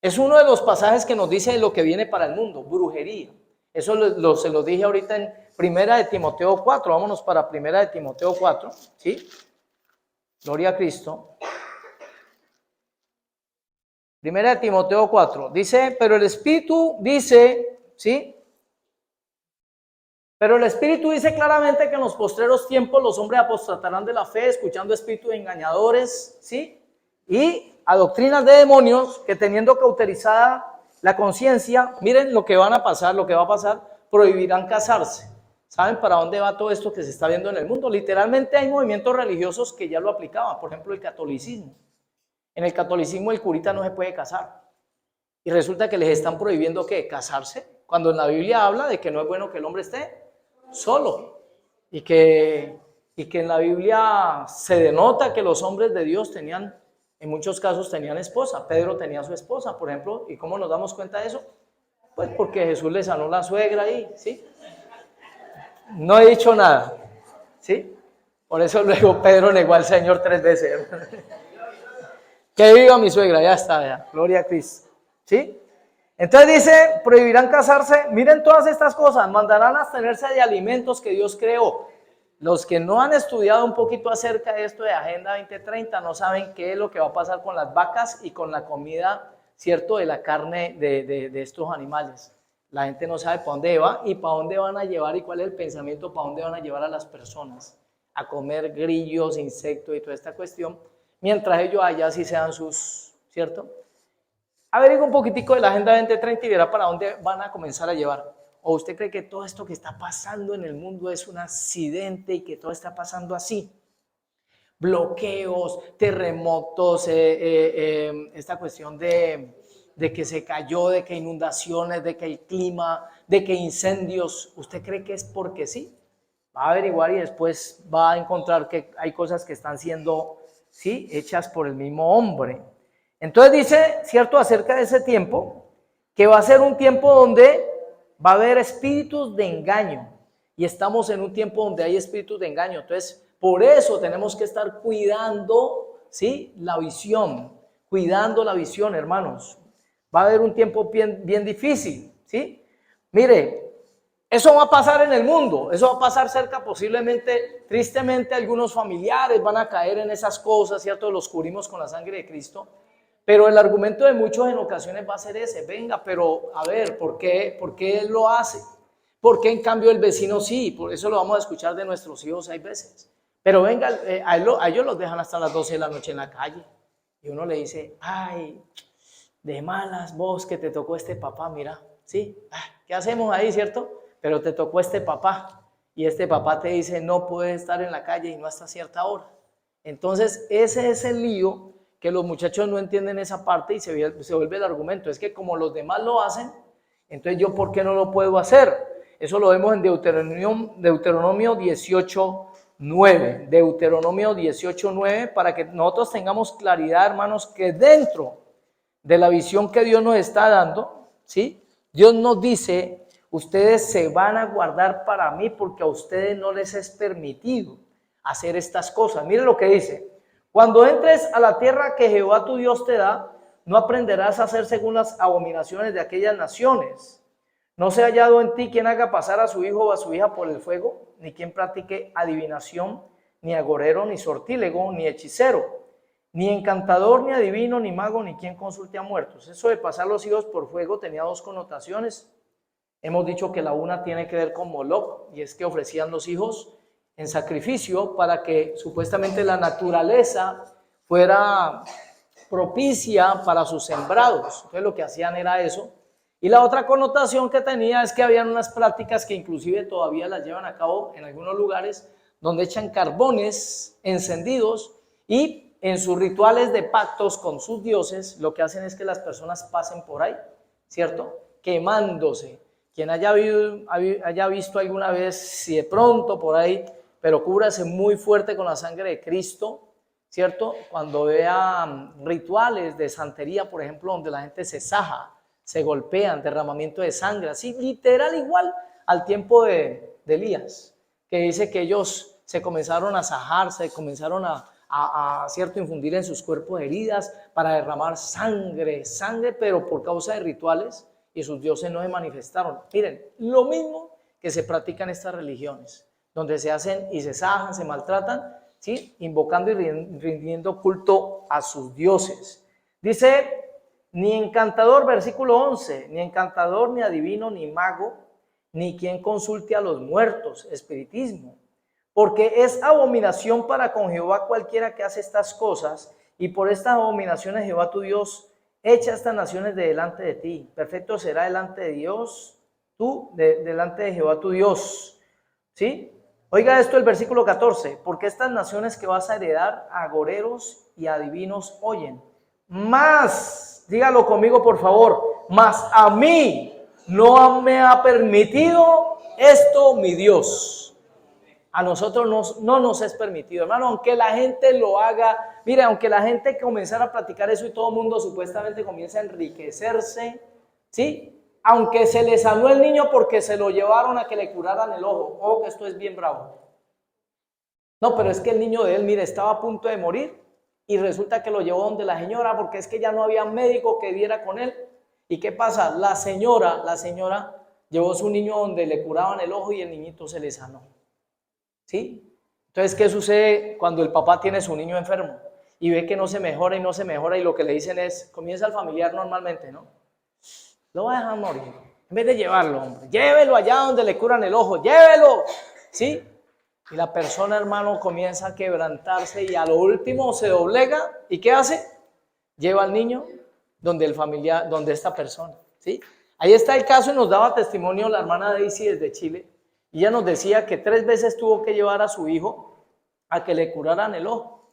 Es uno de los pasajes que nos dice lo que viene para el mundo, brujería. Eso se lo dije ahorita en Primera de Timoteo 4, vámonos para Primera de Timoteo 4, ¿sí? Gloria a Cristo. Primera de Timoteo 4, dice, pero el Espíritu dice ¿sí? Pero el Espíritu dice claramente que en los postreros tiempos los hombres apostatarán de la fe, escuchando espíritus engañadores, ¿sí? Y a doctrinas de demonios que teniendo cauterizada la conciencia, miren lo que van a pasar, lo que va a pasar, prohibirán casarse. ¿Saben para dónde va todo esto que se está viendo en el mundo? Literalmente hay movimientos religiosos que ya lo aplicaban, por ejemplo el catolicismo. En el catolicismo el curita no se puede casar. Y resulta que les están prohibiendo ¿qué? Casarse, cuando en la Biblia habla de que no es bueno que el hombre esté solo. Y que en la Biblia se denota que los hombres de Dios tenían, en muchos casos tenían esposa. Pedro tenía su esposa, por ejemplo. ¿Y cómo nos damos cuenta de eso? Pues porque Jesús le sanó la suegra ahí, ¿sí? No he dicho nada, ¿sí? Por eso luego Pedro negó al Señor 3 veces. Que viva mi suegra, ya está, ya. Gloria a Cristo, ¿sí? Entonces dice, prohibirán casarse. Miren todas estas cosas, mandarán a abstenerse de alimentos que Dios creó. Los que no han estudiado un poquito acerca de esto de Agenda 2030 no saben qué es lo que va a pasar con las vacas y con la comida, ¿cierto?, de la carne de estos animales. La gente no sabe para dónde va y para dónde van a llevar y cuál es el pensamiento, para dónde van a llevar a las personas a comer grillos, insectos y toda esta cuestión, mientras ellos allá sí sean sus, ¿cierto? Averigua un poquitico de la Agenda 2030 y verá para dónde van a comenzar a llevar. ¿O usted cree que todo esto que está pasando en el mundo es un accidente y que todo está pasando así? Bloqueos, terremotos, esta cuestión de que se cayó, de que inundaciones, de que el clima, de que incendios. ¿Usted cree que es porque sí? Va a averiguar y después va a encontrar que hay cosas que están siendo, ¿sí?, hechas por el mismo hombre. Entonces dice, ¿cierto?, acerca de ese tiempo, que va a ser un tiempo donde va a haber espíritus de engaño. Y estamos en un tiempo donde hay espíritus de engaño. Entonces, por eso tenemos que estar cuidando, ¿sí?, la visión. Cuidando la visión, hermanos. Va a haber un tiempo bien difícil, ¿sí? Mire, eso va a pasar en el mundo. Eso va a pasar cerca, posiblemente, tristemente, algunos familiares van a caer en esas cosas, ¿cierto? Los cubrimos con la sangre de Cristo. Pero el argumento de muchos en ocasiones va a ser ese, venga, pero a ver, ¿por qué él lo hace? ¿Por qué en cambio el vecino sí? Por eso lo vamos a escuchar de nuestros hijos hay veces. Pero venga, a ellos los dejan hasta las 12 de la noche en la calle. Y uno le dice, ay, de malas vos que te tocó este papá, mira, ¿sí? ¿Qué hacemos ahí, cierto? Pero te tocó este papá. Y este papá te dice, no puedes estar en la calle y no hasta cierta hora. Entonces, ese es el lío, que los muchachos no entienden esa parte y se vuelve el argumento. Es que como los demás lo hacen, entonces yo ¿por qué no lo puedo hacer? Eso lo vemos en Deuteronomio 18:9. Deuteronomio 18:9, para que nosotros tengamos claridad, hermanos, que dentro de la visión que Dios nos está dando, ¿sí?, Dios nos dice, ustedes se van a guardar para mí porque a ustedes no les es permitido hacer estas cosas. Mire lo que dice. Cuando entres a la tierra que Jehová tu Dios te da, no aprenderás a hacer según las abominaciones de aquellas naciones. No se ha hallado en ti quien haga pasar a su hijo o a su hija por el fuego, ni quien practique adivinación, ni agorero, ni sortílego, ni hechicero, ni encantador, ni adivino, ni mago, ni quien consulte a muertos. Eso de pasar los hijos por fuego tenía dos connotaciones. Hemos dicho que la una tiene que ver con Moloch, y es que ofrecían los hijos en sacrificio para que supuestamente la naturaleza fuera propicia para sus sembrados. Entonces lo que hacían era eso. Y la otra connotación que tenía es que habían unas prácticas que inclusive todavía las llevan a cabo en algunos lugares, donde echan carbones encendidos y en sus rituales de pactos con sus dioses, lo que hacen es que las personas pasen por ahí, ¿cierto?, quemándose. Quien haya visto alguna vez, si de pronto por ahí, pero cúbrase muy fuerte con la sangre de Cristo, ¿cierto? Cuando vea rituales de santería, por ejemplo, donde la gente se saja, se golpean, derramamiento de sangre, así literal igual al tiempo de Elías, que dice que ellos se comenzaron a sajar, se comenzaron a cierto, infundir en sus cuerpos heridas para derramar sangre, pero por causa de rituales, y sus dioses no se manifestaron. Miren, lo mismo que se practica en estas religiones, donde se hacen y se sajan, se maltratan, ¿sí?, invocando y rindiendo culto a sus dioses. Dice Ni encantador, versículo 11, ni encantador, ni adivino, ni mago, ni quien consulte a los muertos, espiritismo. Porque es abominación para con Jehová cualquiera que hace estas cosas, y por estas abominaciones Jehová tu Dios echa estas naciones de delante de ti. Perfecto será delante de Dios, delante de Jehová tu Dios. ¿Sí? Oiga esto el versículo 14, porque estas naciones que vas a heredar, agoreros y adivinos oyen. Más, dígalo conmigo por favor, más a mí no me ha permitido esto mi Dios. A nosotros no nos es permitido, hermano, aunque la gente lo haga. Mire, aunque la gente comenzara a practicar eso y todo el mundo supuestamente comienza a enriquecerse, ¿sí? Aunque se le sanó el niño porque se lo llevaron a que le curaran el ojo. Ojo, que esto es bien bravo. No, pero es que el niño de él, mire, estaba a punto de morir y resulta que lo llevó donde la señora porque es que ya no había médico que diera con él. ¿Y qué pasa? La señora llevó a su niño donde le curaban el ojo y el niñito se le sanó. ¿Sí? Entonces, ¿qué sucede cuando el papá tiene su niño enfermo y ve que no se mejora y no se mejora y lo que le dicen es, comienza el familiar normalmente, ¿no? Lo va a dejar morir. En vez de llevarlo, hombre, llévelo allá donde le curan el ojo, llévelo, ¿sí? Y la persona, hermano, comienza a quebrantarse y a lo último se doblega. ¿Y qué hace? Lleva al niño donde el familiar, donde esta persona, ¿sí? Ahí está el caso y nos daba testimonio la hermana Daisy desde Chile. Y ella nos decía que 3 veces tuvo que llevar a su hijo a que le curaran el ojo.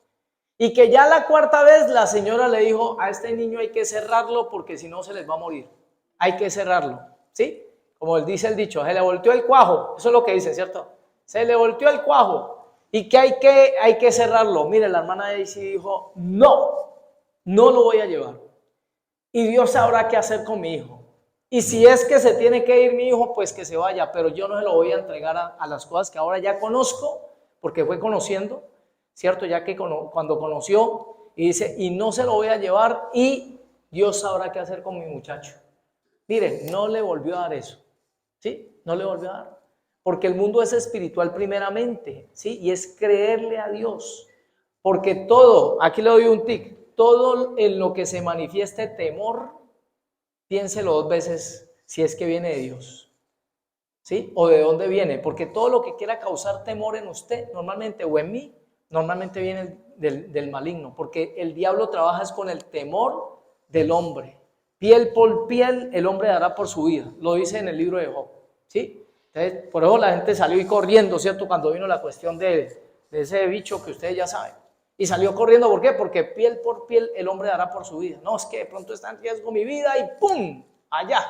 Y que ya la 4ª vez la señora le dijo, a este niño hay que cerrarlo porque si no se les va a morir. Hay que cerrarlo, ¿sí? Como dice el dicho, se le volteó el cuajo. Eso es lo que dice, ¿cierto? Se le volteó el cuajo. Y que hay que cerrarlo. Mire, la hermana Daisy dijo, no lo voy a llevar. Y Dios sabrá qué hacer con mi hijo. Y si es que se tiene que ir mi hijo, pues que se vaya, pero yo no se lo voy a entregar a las cosas que ahora ya conozco, porque fue conociendo, ¿cierto? Ya que cuando conoció, y dice, y no se lo voy a llevar, y Dios sabrá qué hacer con mi muchacho. Miren, no le volvió a dar eso, ¿sí? No le volvió a dar, porque el mundo es espiritual primeramente, ¿sí? Y es creerle a Dios, porque todo, aquí le doy un tic, todo en lo que se manifieste temor, piénselo 2 veces si es que viene de Dios, ¿sí? O de dónde viene, porque todo lo que quiera causar temor en usted, normalmente, o en mí, normalmente viene del maligno, porque el diablo trabaja es con el temor del hombre. Piel por piel el hombre dará por su vida, lo dice en el libro de Job, ¿sí? Entonces, por eso la gente salió y corriendo, ¿cierto? Cuando vino la cuestión de ese bicho que ustedes ya saben. Y salió corriendo, ¿por qué? Porque piel por piel el hombre dará por su vida. No, es que de pronto está en riesgo mi vida y ¡pum! Allá.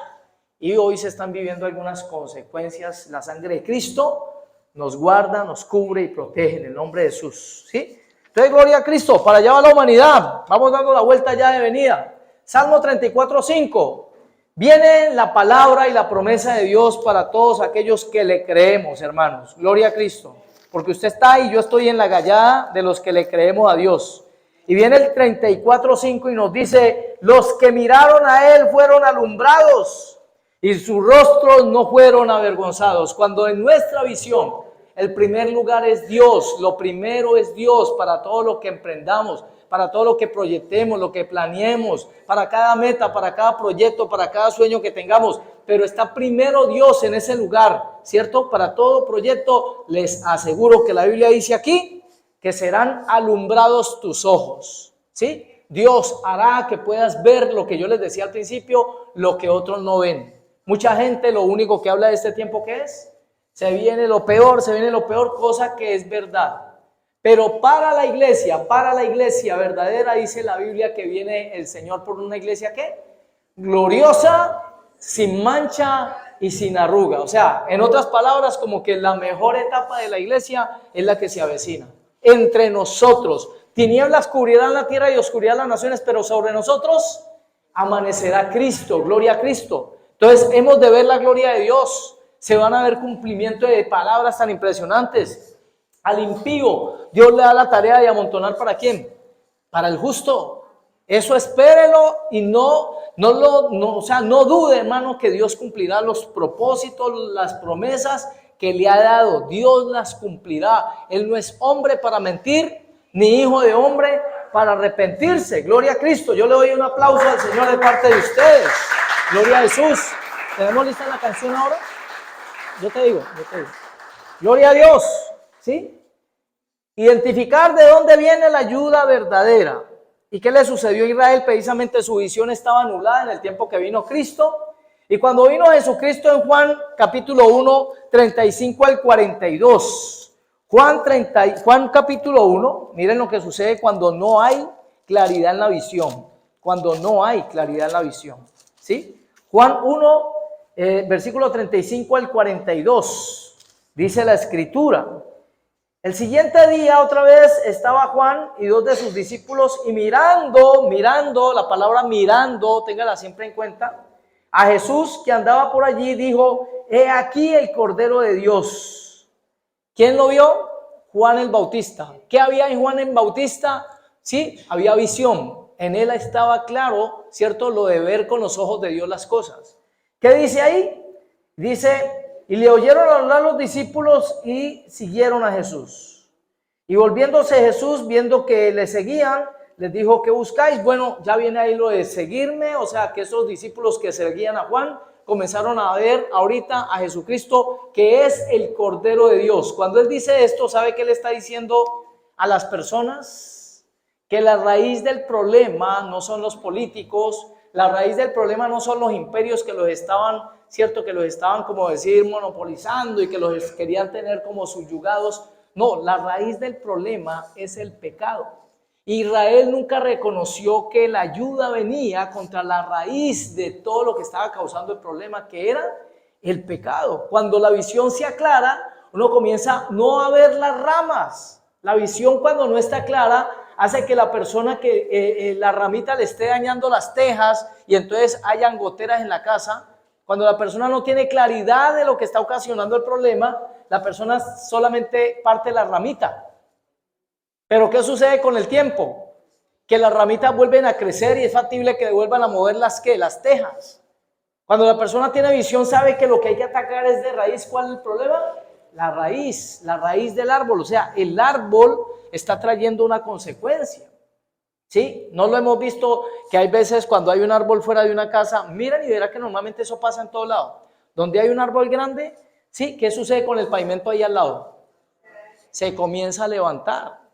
Y hoy se están viviendo algunas consecuencias. La sangre de Cristo nos guarda, nos cubre y protege en el nombre de Jesús, ¿sí? Entonces, gloria a Cristo, para allá va la humanidad. Vamos dando la vuelta ya de venida. Salmo 34:5. Viene la palabra y la promesa de Dios para todos aquellos que le creemos, hermanos. Gloria a Cristo. Porque usted está y yo estoy en la gallada de los que le creemos a Dios. Y viene el 34:5 y nos dice, los que miraron a él fueron alumbrados y sus rostros no fueron avergonzados. Cuando en nuestra visión el primer lugar es Dios, lo primero es Dios para todo lo que emprendamos, para todo lo que proyectemos, lo que planeemos, para cada meta, para cada proyecto, para cada sueño que tengamos. Pero está primero Dios en ese lugar, ¿cierto? Para todo proyecto les aseguro que la Biblia dice aquí que serán alumbrados tus ojos, ¿sí? Dios hará que puedas ver lo que yo les decía al principio, lo que otros no ven. Mucha gente lo único que habla de este tiempo, ¿qué es? Se viene lo peor, cosa que es verdad. Pero para la iglesia verdadera, dice la Biblia que viene el Señor por una iglesia, ¿qué? Gloriosa, sin mancha y sin arruga. O sea, en otras palabras, como que la mejor etapa de la iglesia es la que se avecina. Entre nosotros, tinieblas cubrirán la tierra y oscuridad las naciones, pero sobre nosotros amanecerá Cristo, gloria a Cristo. Entonces, hemos de ver la gloria de Dios. Se van a ver cumplimiento de palabras tan impresionantes. Al impío, Dios le da la tarea de amontonar, ¿para quién? Para el justo. Eso espérelo y no dude, hermano, que Dios cumplirá los propósitos, las promesas que le ha dado. Dios las cumplirá. Él no es hombre para mentir, ni hijo de hombre para arrepentirse. Gloria a Cristo. Yo le doy un aplauso al Señor de parte de ustedes. Gloria a Jesús. ¿Tenemos lista la canción ahora? Yo te digo. Gloria a Dios. ¿Sí? Identificar de dónde viene la ayuda verdadera. ¿Y qué le sucedió a Israel? Precisamente su visión estaba anulada en el tiempo que vino Cristo. Y cuando vino Jesucristo en Juan capítulo 1, 35 al 42. Juan capítulo 1, miren lo que sucede cuando no hay claridad en la visión. Cuando no hay claridad en la visión. ¿Sí? Juan 1, versículo 35 al 42. Dice la escritura. El siguiente día otra vez estaba Juan y 2 de sus discípulos y mirando, la palabra mirando, téngala siempre en cuenta, a Jesús que andaba por allí, dijo: he aquí el Cordero de Dios. ¿Quién lo vio? Juan el Bautista. ¿Qué había en Juan el Bautista? Sí, había visión. En él estaba claro, ¿cierto? Lo de ver con los ojos de Dios las cosas. ¿Qué dice ahí? Dice: y le oyeron hablar los discípulos y siguieron a Jesús. Y volviéndose Jesús, viendo que le seguían, les dijo: ¿qué buscáis? Bueno, ya viene ahí lo de seguirme, o sea que esos discípulos que seguían a Juan comenzaron a ver ahorita a Jesucristo, que es el Cordero de Dios. Cuando él dice esto, ¿sabe qué le está diciendo a las personas? Que la raíz del problema no son los políticos, la raíz del problema no son los imperios que los estaban, cierto, que los estaban, como decir, monopolizando y que los querían tener como subyugados. No, la raíz del problema es el pecado. Israel nunca reconoció que la ayuda venía contra la raíz de todo lo que estaba causando el problema, que era el pecado. Cuando la visión se aclara, uno comienza no a ver las ramas. La visión, cuando no está clara, hace que la persona que la ramita le esté dañando las tejas y entonces hayan goteras en la casa. Cuando la persona no tiene claridad de lo que está ocasionando el problema, la persona solamente parte la ramita. Pero ¿qué sucede con el tiempo? Que las ramitas vuelven a crecer y es factible que vuelvan a mover las tejas. Cuando la persona tiene visión, sabe que lo que hay que atacar es de raíz. ¿Cuál es el problema? La raíz del árbol. O sea, el árbol está trayendo una consecuencia. ¿Sí? No lo hemos visto, que hay veces cuando hay un árbol fuera de una casa, miren y verán que normalmente eso pasa en todo lado. Donde hay un árbol grande, ¿sí? ¿Qué sucede con el pavimento ahí al lado? Se comienza a levantar.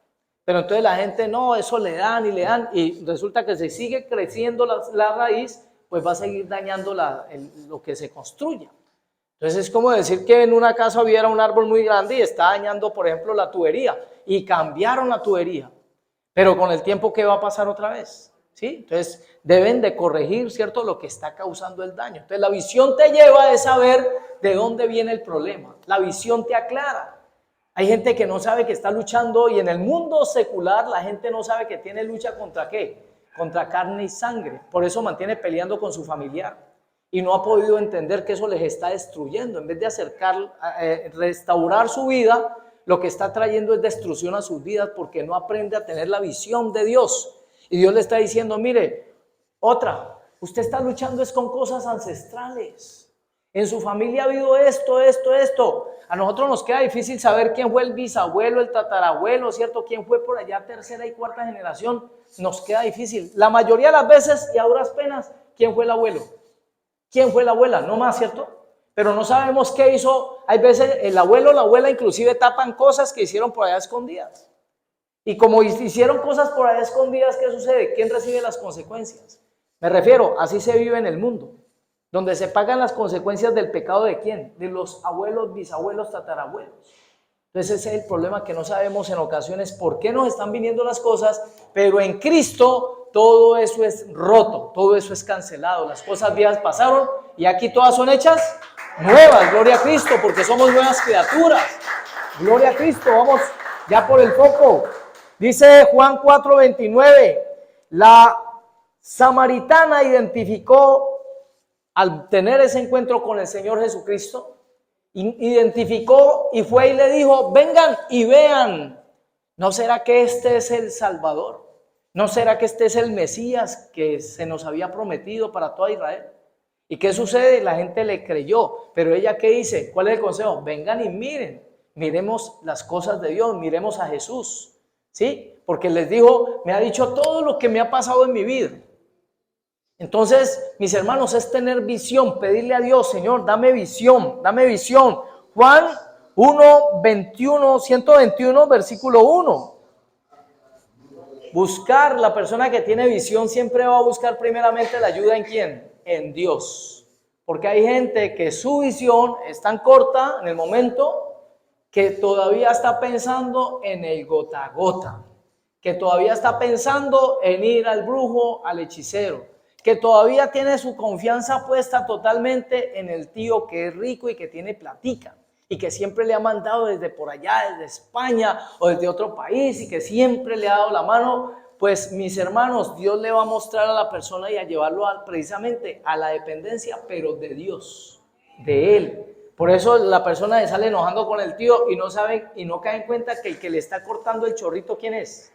Pero entonces la gente, no, eso le dan y resulta que se sigue creciendo la raíz, pues va a seguir dañando lo que se construya. Entonces es como decir que en una casa hubiera un árbol muy grande y está dañando, por ejemplo, la tubería, y cambiaron la tubería. Pero con el tiempo, ¿qué va a pasar otra vez? ¿Sí? Entonces deben de corregir, ¿cierto?, lo que está causando el daño. Entonces la visión te lleva a saber de dónde viene el problema. La visión te aclara. Hay gente que no sabe que está luchando, y en el mundo secular la gente no sabe que tiene lucha contra ¿qué? Contra carne y sangre. Por eso mantiene peleando con su familiar y no ha podido entender que eso les está destruyendo. En vez de restaurar su vida, lo que está trayendo es destrucción a sus vidas, porque no aprende a tener la visión de Dios. Y Dios le está diciendo: mire, usted está luchando es con cosas ancestrales. En su familia ha habido esto. A nosotros nos queda difícil saber quién fue el bisabuelo, el tatarabuelo, ¿cierto? Quién fue por allá tercera y cuarta generación. Nos queda difícil. La mayoría de las veces, y a duras penas, ¿quién fue el abuelo? ¿Quién fue la abuela? No más, ¿cierto? Pero no sabemos qué hizo. Hay veces el abuelo, la abuela inclusive tapan cosas que hicieron por allá escondidas. Y como hicieron cosas por allá escondidas, ¿qué sucede? ¿Quién recibe las consecuencias? Me refiero, así se vive en el mundo, donde se pagan las consecuencias del pecado ¿de quién? De los abuelos, bisabuelos, tatarabuelos. Entonces ese es el problema, que no sabemos en ocasiones por qué nos están viniendo las cosas, pero en Cristo todo eso es roto, todo eso es cancelado. Las cosas viejas pasaron y aquí todas son hechas nuevas. Gloria a Cristo, porque somos nuevas criaturas. Gloria a Cristo. Vamos ya por el foco. Dice Juan 4:29, la samaritana identificó, al tener ese encuentro con el Señor Jesucristo, identificó y fue y le dijo: vengan y vean, ¿no será que este es el Salvador? ¿No será que este es el Mesías que se nos había prometido para toda Israel? ¿Y qué sucede? La gente le creyó, pero ella ¿qué dice? ¿Cuál es el consejo? Vengan y miren, miremos las cosas de Dios, miremos a Jesús. ¿sí? Porque les dijo, me ha dicho todo lo que me ha pasado en mi vida. Entonces, mis hermanos, es tener visión, pedirle a Dios, Señor, dame visión, dame visión. Juan 121, versículo 1. Buscar, la persona que tiene visión siempre va a buscar primeramente la ayuda ¿en quién? En Dios. Porque hay gente que su visión es tan corta en el momento que todavía está pensando en el gota a gota, que todavía está pensando en ir al brujo, al hechicero, que todavía tiene su confianza puesta totalmente en el tío que es rico y que tiene platica y que siempre le ha mandado desde por allá, desde España o desde otro país y que siempre le ha dado la mano. Pues mis hermanos, Dios le va a mostrar a la persona y a llevarlo precisamente a la dependencia, pero de Dios, de Él. Por eso la persona le sale enojando con el tío y no sabe y no cae en cuenta que el que le está cortando el chorrito, ¿quién es?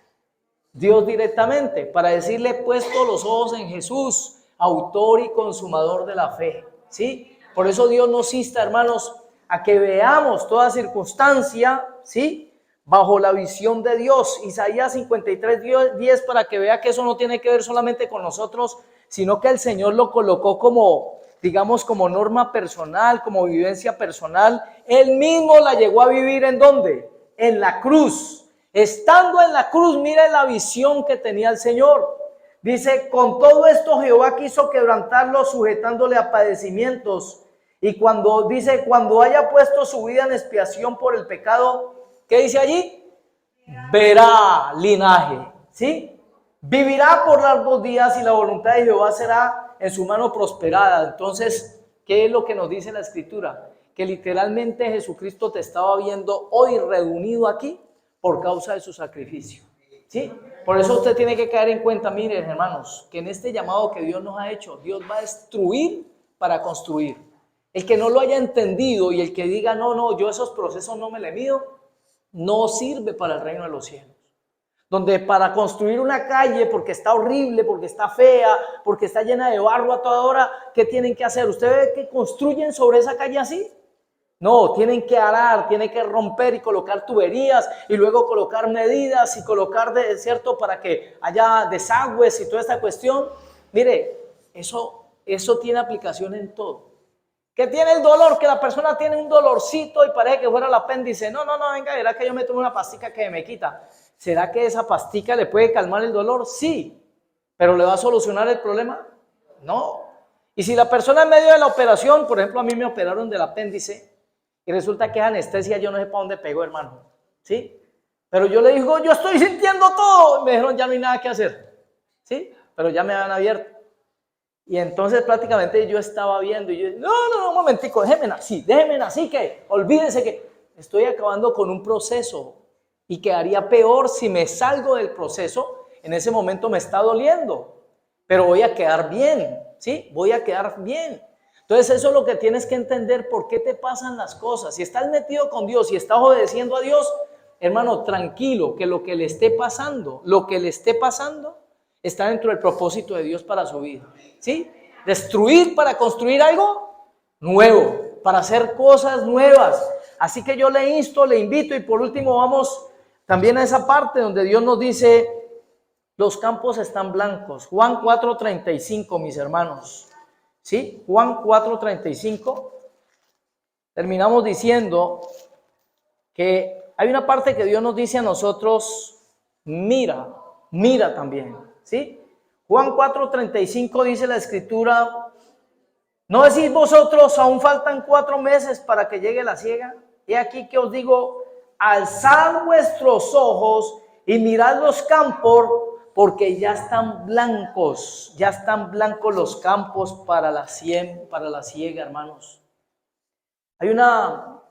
Dios directamente, para decirle, puesto los ojos en Jesús, autor y consumador de la fe, ¿sí? Por eso Dios nos insta, hermanos, a que veamos toda circunstancia, ¿sí? Bajo la visión de Dios. Isaías 53:10, para que vea que eso no tiene que ver solamente con nosotros, sino que el Señor lo colocó como, digamos, como norma personal, como vivencia personal. Él mismo la llegó a vivir, ¿en dónde? En la cruz. Estando en la cruz, mire la visión que tenía el Señor. Dice, con todo esto Jehová quiso quebrantarlo, sujetándole a padecimientos. Y cuando dice, cuando haya puesto su vida en expiación por el pecado, ¿qué dice allí? Verá linaje, ¿sí? Vivirá por largos días y la voluntad de Jehová será en su mano prosperada. Entonces, ¿qué es lo que nos dice la Escritura? Que literalmente Jesucristo te estaba viendo hoy reunido aquí por causa de su sacrificio, ¿sí? Por eso usted tiene que caer en cuenta, miren hermanos, que en este llamado que Dios nos ha hecho, Dios va a destruir para construir. El que no lo haya entendido y el que diga, no, yo esos procesos no me le mido, no sirve para el reino de los cielos. Donde para construir una calle, porque está horrible, porque está fea, porque está llena de barro a toda hora, ¿qué tienen que hacer? ¿Usted ve que construyen sobre esa calle así? No, tienen que arar, tienen que romper y colocar tuberías y luego colocar medidas y colocar, ¿cierto?, para que haya desagües y toda esta cuestión. Mire, eso tiene aplicación en todo. ¿Qué tiene el dolor? Que la persona tiene un dolorcito y parece que fuera el apéndice. No, venga, ¿será que yo me tomo una pastica que me quita? ¿Será que esa pastica le puede calmar el dolor? Sí, pero ¿le va a solucionar el problema? No. Y si la persona en medio de la operación, por ejemplo, a mí me operaron del apéndice, y resulta que es anestesia, yo no sé para dónde pegó, hermano, ¿sí? Pero yo le digo, yo estoy sintiendo todo. Y me dijeron, ya no hay nada que hacer, ¿sí? Pero ya me habían abierto. Y entonces prácticamente yo estaba viendo y yo, no, un momentico, déjenme así, que olvídense que estoy acabando con un proceso y quedaría peor si me salgo del proceso. En ese momento me está doliendo, pero voy a quedar bien, ¿sí? Voy a quedar bien. Entonces eso es lo que tienes que entender, por qué te pasan las cosas. Si estás metido con Dios y estás obedeciendo a Dios, hermano, tranquilo, que lo que le esté pasando, está dentro del propósito de Dios para su vida, ¿sí? Destruir para construir algo nuevo, para hacer cosas nuevas. Así que yo le insto, le invito, y por último vamos también a esa parte donde Dios nos dice, los campos están blancos. Juan 4:35, mis hermanos, ¿sí? Juan 4:35. Terminamos diciendo que hay una parte que Dios nos dice a nosotros, mira también, ¿sí? Juan 4:35 dice la Escritura, ¿no decís vosotros, aún faltan 4 meses para que llegue la siega? He aquí que os digo, alzad vuestros ojos y mirad los campos, porque ya están blancos los campos para la siega, hermanos. Hay una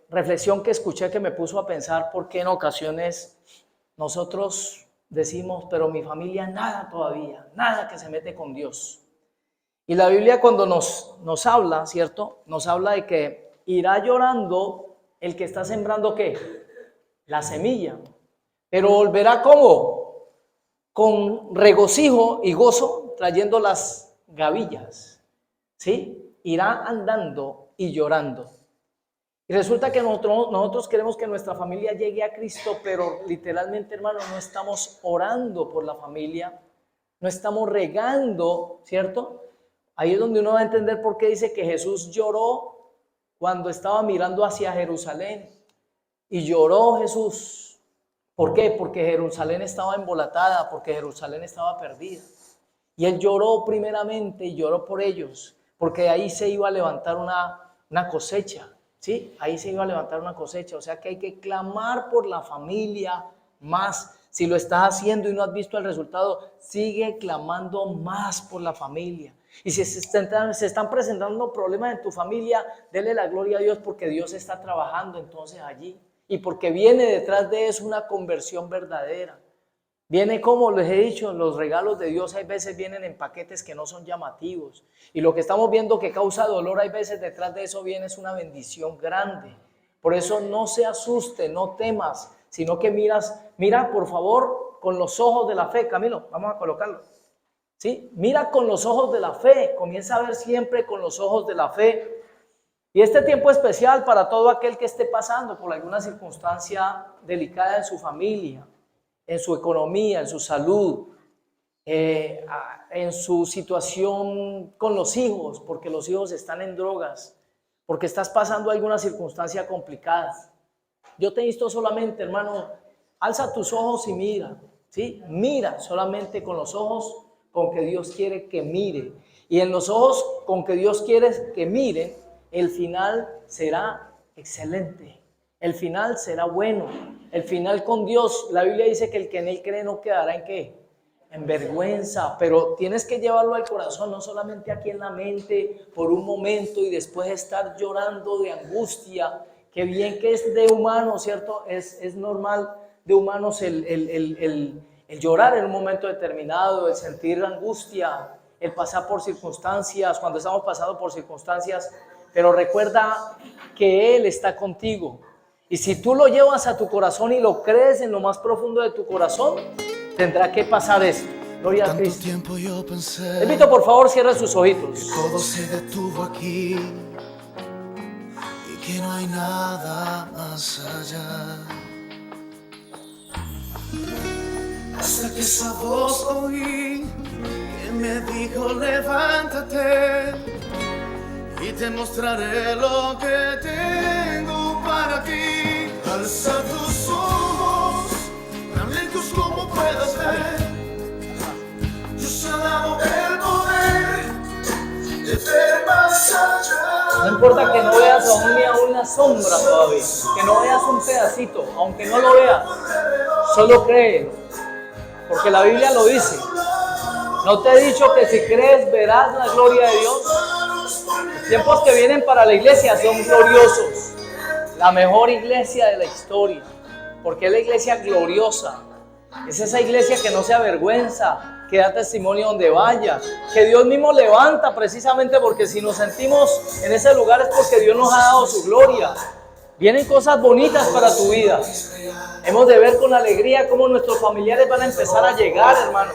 reflexión que escuché que me puso a pensar, porque en ocasiones nosotros decimos, pero mi familia nada todavía, nada que se mete con Dios. Y la Biblia cuando nos habla, ¿cierto? Nos habla de que irá llorando el que está sembrando, ¿qué? La semilla. Pero volverá ¿cómo? Con regocijo y gozo, trayendo las gavillas, ¿sí? Irá andando y llorando. Y resulta que nosotros queremos que nuestra familia llegue a Cristo, pero literalmente, hermano, no estamos orando por la familia, no estamos regando, ¿cierto? Ahí es donde uno va a entender por qué dice que Jesús lloró cuando estaba mirando hacia Jerusalén. Y lloró Jesús. ¿Por qué? Porque Jerusalén estaba embolatada, porque Jerusalén estaba perdida. Y él lloró primeramente y lloró por ellos, porque ahí se iba a levantar una cosecha, ¿sí? Ahí se iba a levantar una cosecha. O sea que hay que clamar por la familia más. Si lo estás haciendo y no has visto el resultado, sigue clamando más por la familia. Y si se están presentando problemas en tu familia, dele la gloria a Dios porque Dios está trabajando entonces allí. Y porque viene detrás de eso una conversión verdadera. Viene, como les he dicho, los regalos de Dios a veces vienen en paquetes que no son llamativos. Y lo que estamos viendo que causa dolor, hay veces detrás de eso viene es una bendición grande. Por eso no se asuste, no temas, sino que mira por favor con los ojos de la fe. Camilo, vamos a colocarlo. ¿Sí? Mira con los ojos de la fe, comienza a ver siempre con los ojos de la fe. Y este tiempo especial para todo aquel que esté pasando por alguna circunstancia delicada en su familia, en su economía, en su salud, en su situación con los hijos, porque los hijos están en drogas, porque estás pasando alguna circunstancia complicada. Yo te insto solamente, hermano, alza tus ojos y mira, ¿sí? Mira solamente con los ojos con que Dios quiere que mire. Y en los ojos con que Dios quiere que mire, el final será excelente. El final será bueno. El final con Dios, la Biblia dice que el que en Él cree no quedará ¿en qué? En vergüenza. Pero tienes que llevarlo al corazón, no solamente aquí en la mente por un momento y después estar llorando de angustia. Que bien que es de humano, ¿cierto? Es normal de humanos el llorar en un momento determinado, el sentir angustia, el pasar por circunstancias, cuando estamos pasando por circunstancias, pero recuerda que Él está contigo. Y si tú lo llevas a tu corazón y lo crees en lo más profundo de tu corazón, tendrá que pasar esto. Gloria a Cristo. Le invito, por favor, cierre sus ojitos. Todo se detuvo aquí y que no hay nada más allá. Hasta que esa voz oí que me dijo levántate y te mostraré lo que tengo para ti. Alza tus ojos, tan lejos como puedas ver. Yo te he dado el poder de ver más allá. No importa que no veas aún ni a una sombra todavía, que no veas un pedacito, aunque no lo veas, solo cree. Porque la Biblia lo dice. ¿No te he dicho que si crees verás la gloria de Dios? Los tiempos que vienen para la iglesia son gloriosos. La mejor iglesia de la historia. Porque es la iglesia gloriosa. Es esa iglesia que no se avergüenza, que da testimonio donde vaya. Que Dios mismo levanta precisamente porque si nos sentimos en ese lugar es porque Dios nos ha dado su gloria. Vienen cosas bonitas para tu vida. Hemos de ver con alegría cómo nuestros familiares van a empezar a llegar, hermano,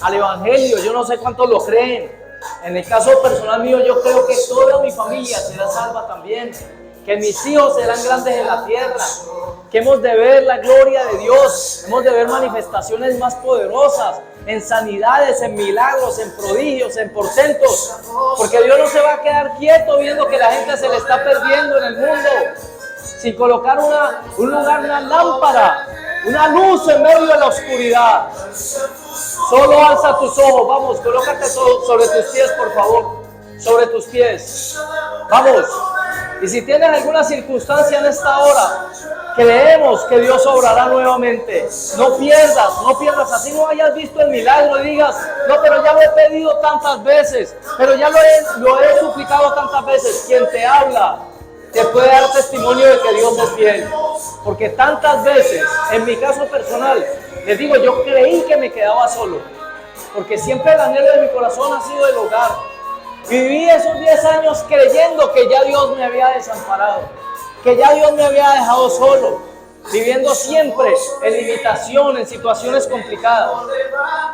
al evangelio. Yo no sé cuántos lo creen. En el caso personal mío, yo creo que toda mi familia será salva también. Que mis hijos serán grandes en la tierra. Que hemos de ver la gloria de Dios. Hemos de ver manifestaciones más poderosas. En sanidades, en milagros, en prodigios, en portentos. Porque Dios no se va a quedar quieto viendo que la gente se le está perdiendo en el mundo. Sin colocar un lugar, una lámpara, una luz en medio de la oscuridad. Solo alza tus ojos, vamos, colócate sobre tus pies, por favor, sobre tus pies. Vamos, y si tienes alguna circunstancia en esta hora, creemos que Dios obrará nuevamente. No pierdas, así no hayas visto el milagro y digas, no, pero ya lo he pedido tantas veces, pero ya lo he suplicado tantas veces. Quien te habla te puede dar testimonio de que Dios es fiel. Porque tantas veces, en mi caso personal, les digo, yo creí que me quedaba solo. Porque siempre el anhelo de mi corazón ha sido el hogar. Viví esos 10 años creyendo que ya Dios me había desamparado. Que ya Dios me había dejado solo. Viviendo siempre en limitación, en situaciones complicadas.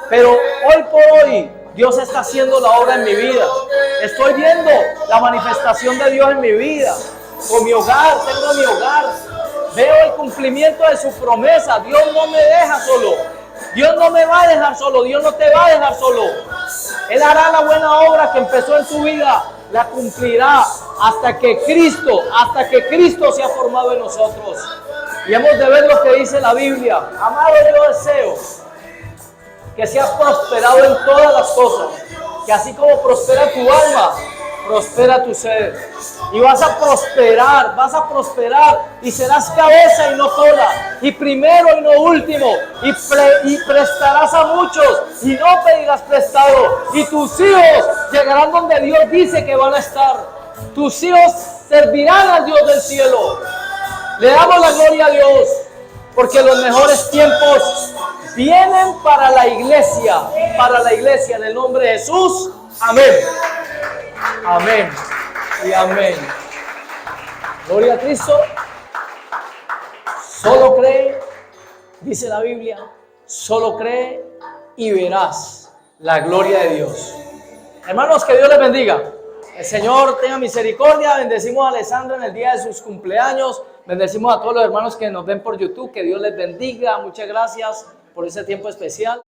Pero hoy por hoy, Dios está haciendo la obra en mi vida. Estoy viendo la manifestación de Dios en mi vida. con mi hogar, tengo mi hogar. Veo el cumplimiento de su promesa. Dios no me deja solo. Dios no me va a dejar solo. Dios no te va a dejar solo. Él hará la buena obra que empezó en tu vida. La cumplirá hasta que Cristo sea formado en nosotros. Y hemos de ver lo que dice la Biblia. Amado, yo deseo que seas prosperado en todas las cosas. Que así como prospera tu alma, prospera tu ser. Y vas a prosperar y serás cabeza y no cola, y primero y no último, y prestarás a muchos y no pedirás prestado, y tus hijos llegarán donde Dios dice que van a estar. Tus hijos servirán al Dios del cielo. Le damos la gloria a Dios porque los mejores tiempos vienen para la iglesia en el nombre de Jesús. Amén. Amén y amén. Gloria a Cristo. Solo cree, dice la Biblia, solo cree y verás la gloria de Dios. Hermanos, que Dios les bendiga. El Señor tenga misericordia. Bendecimos a Alessandra en el día de sus cumpleaños. Bendecimos a todos los hermanos que nos ven por YouTube. Que Dios les bendiga. Muchas gracias por ese tiempo especial.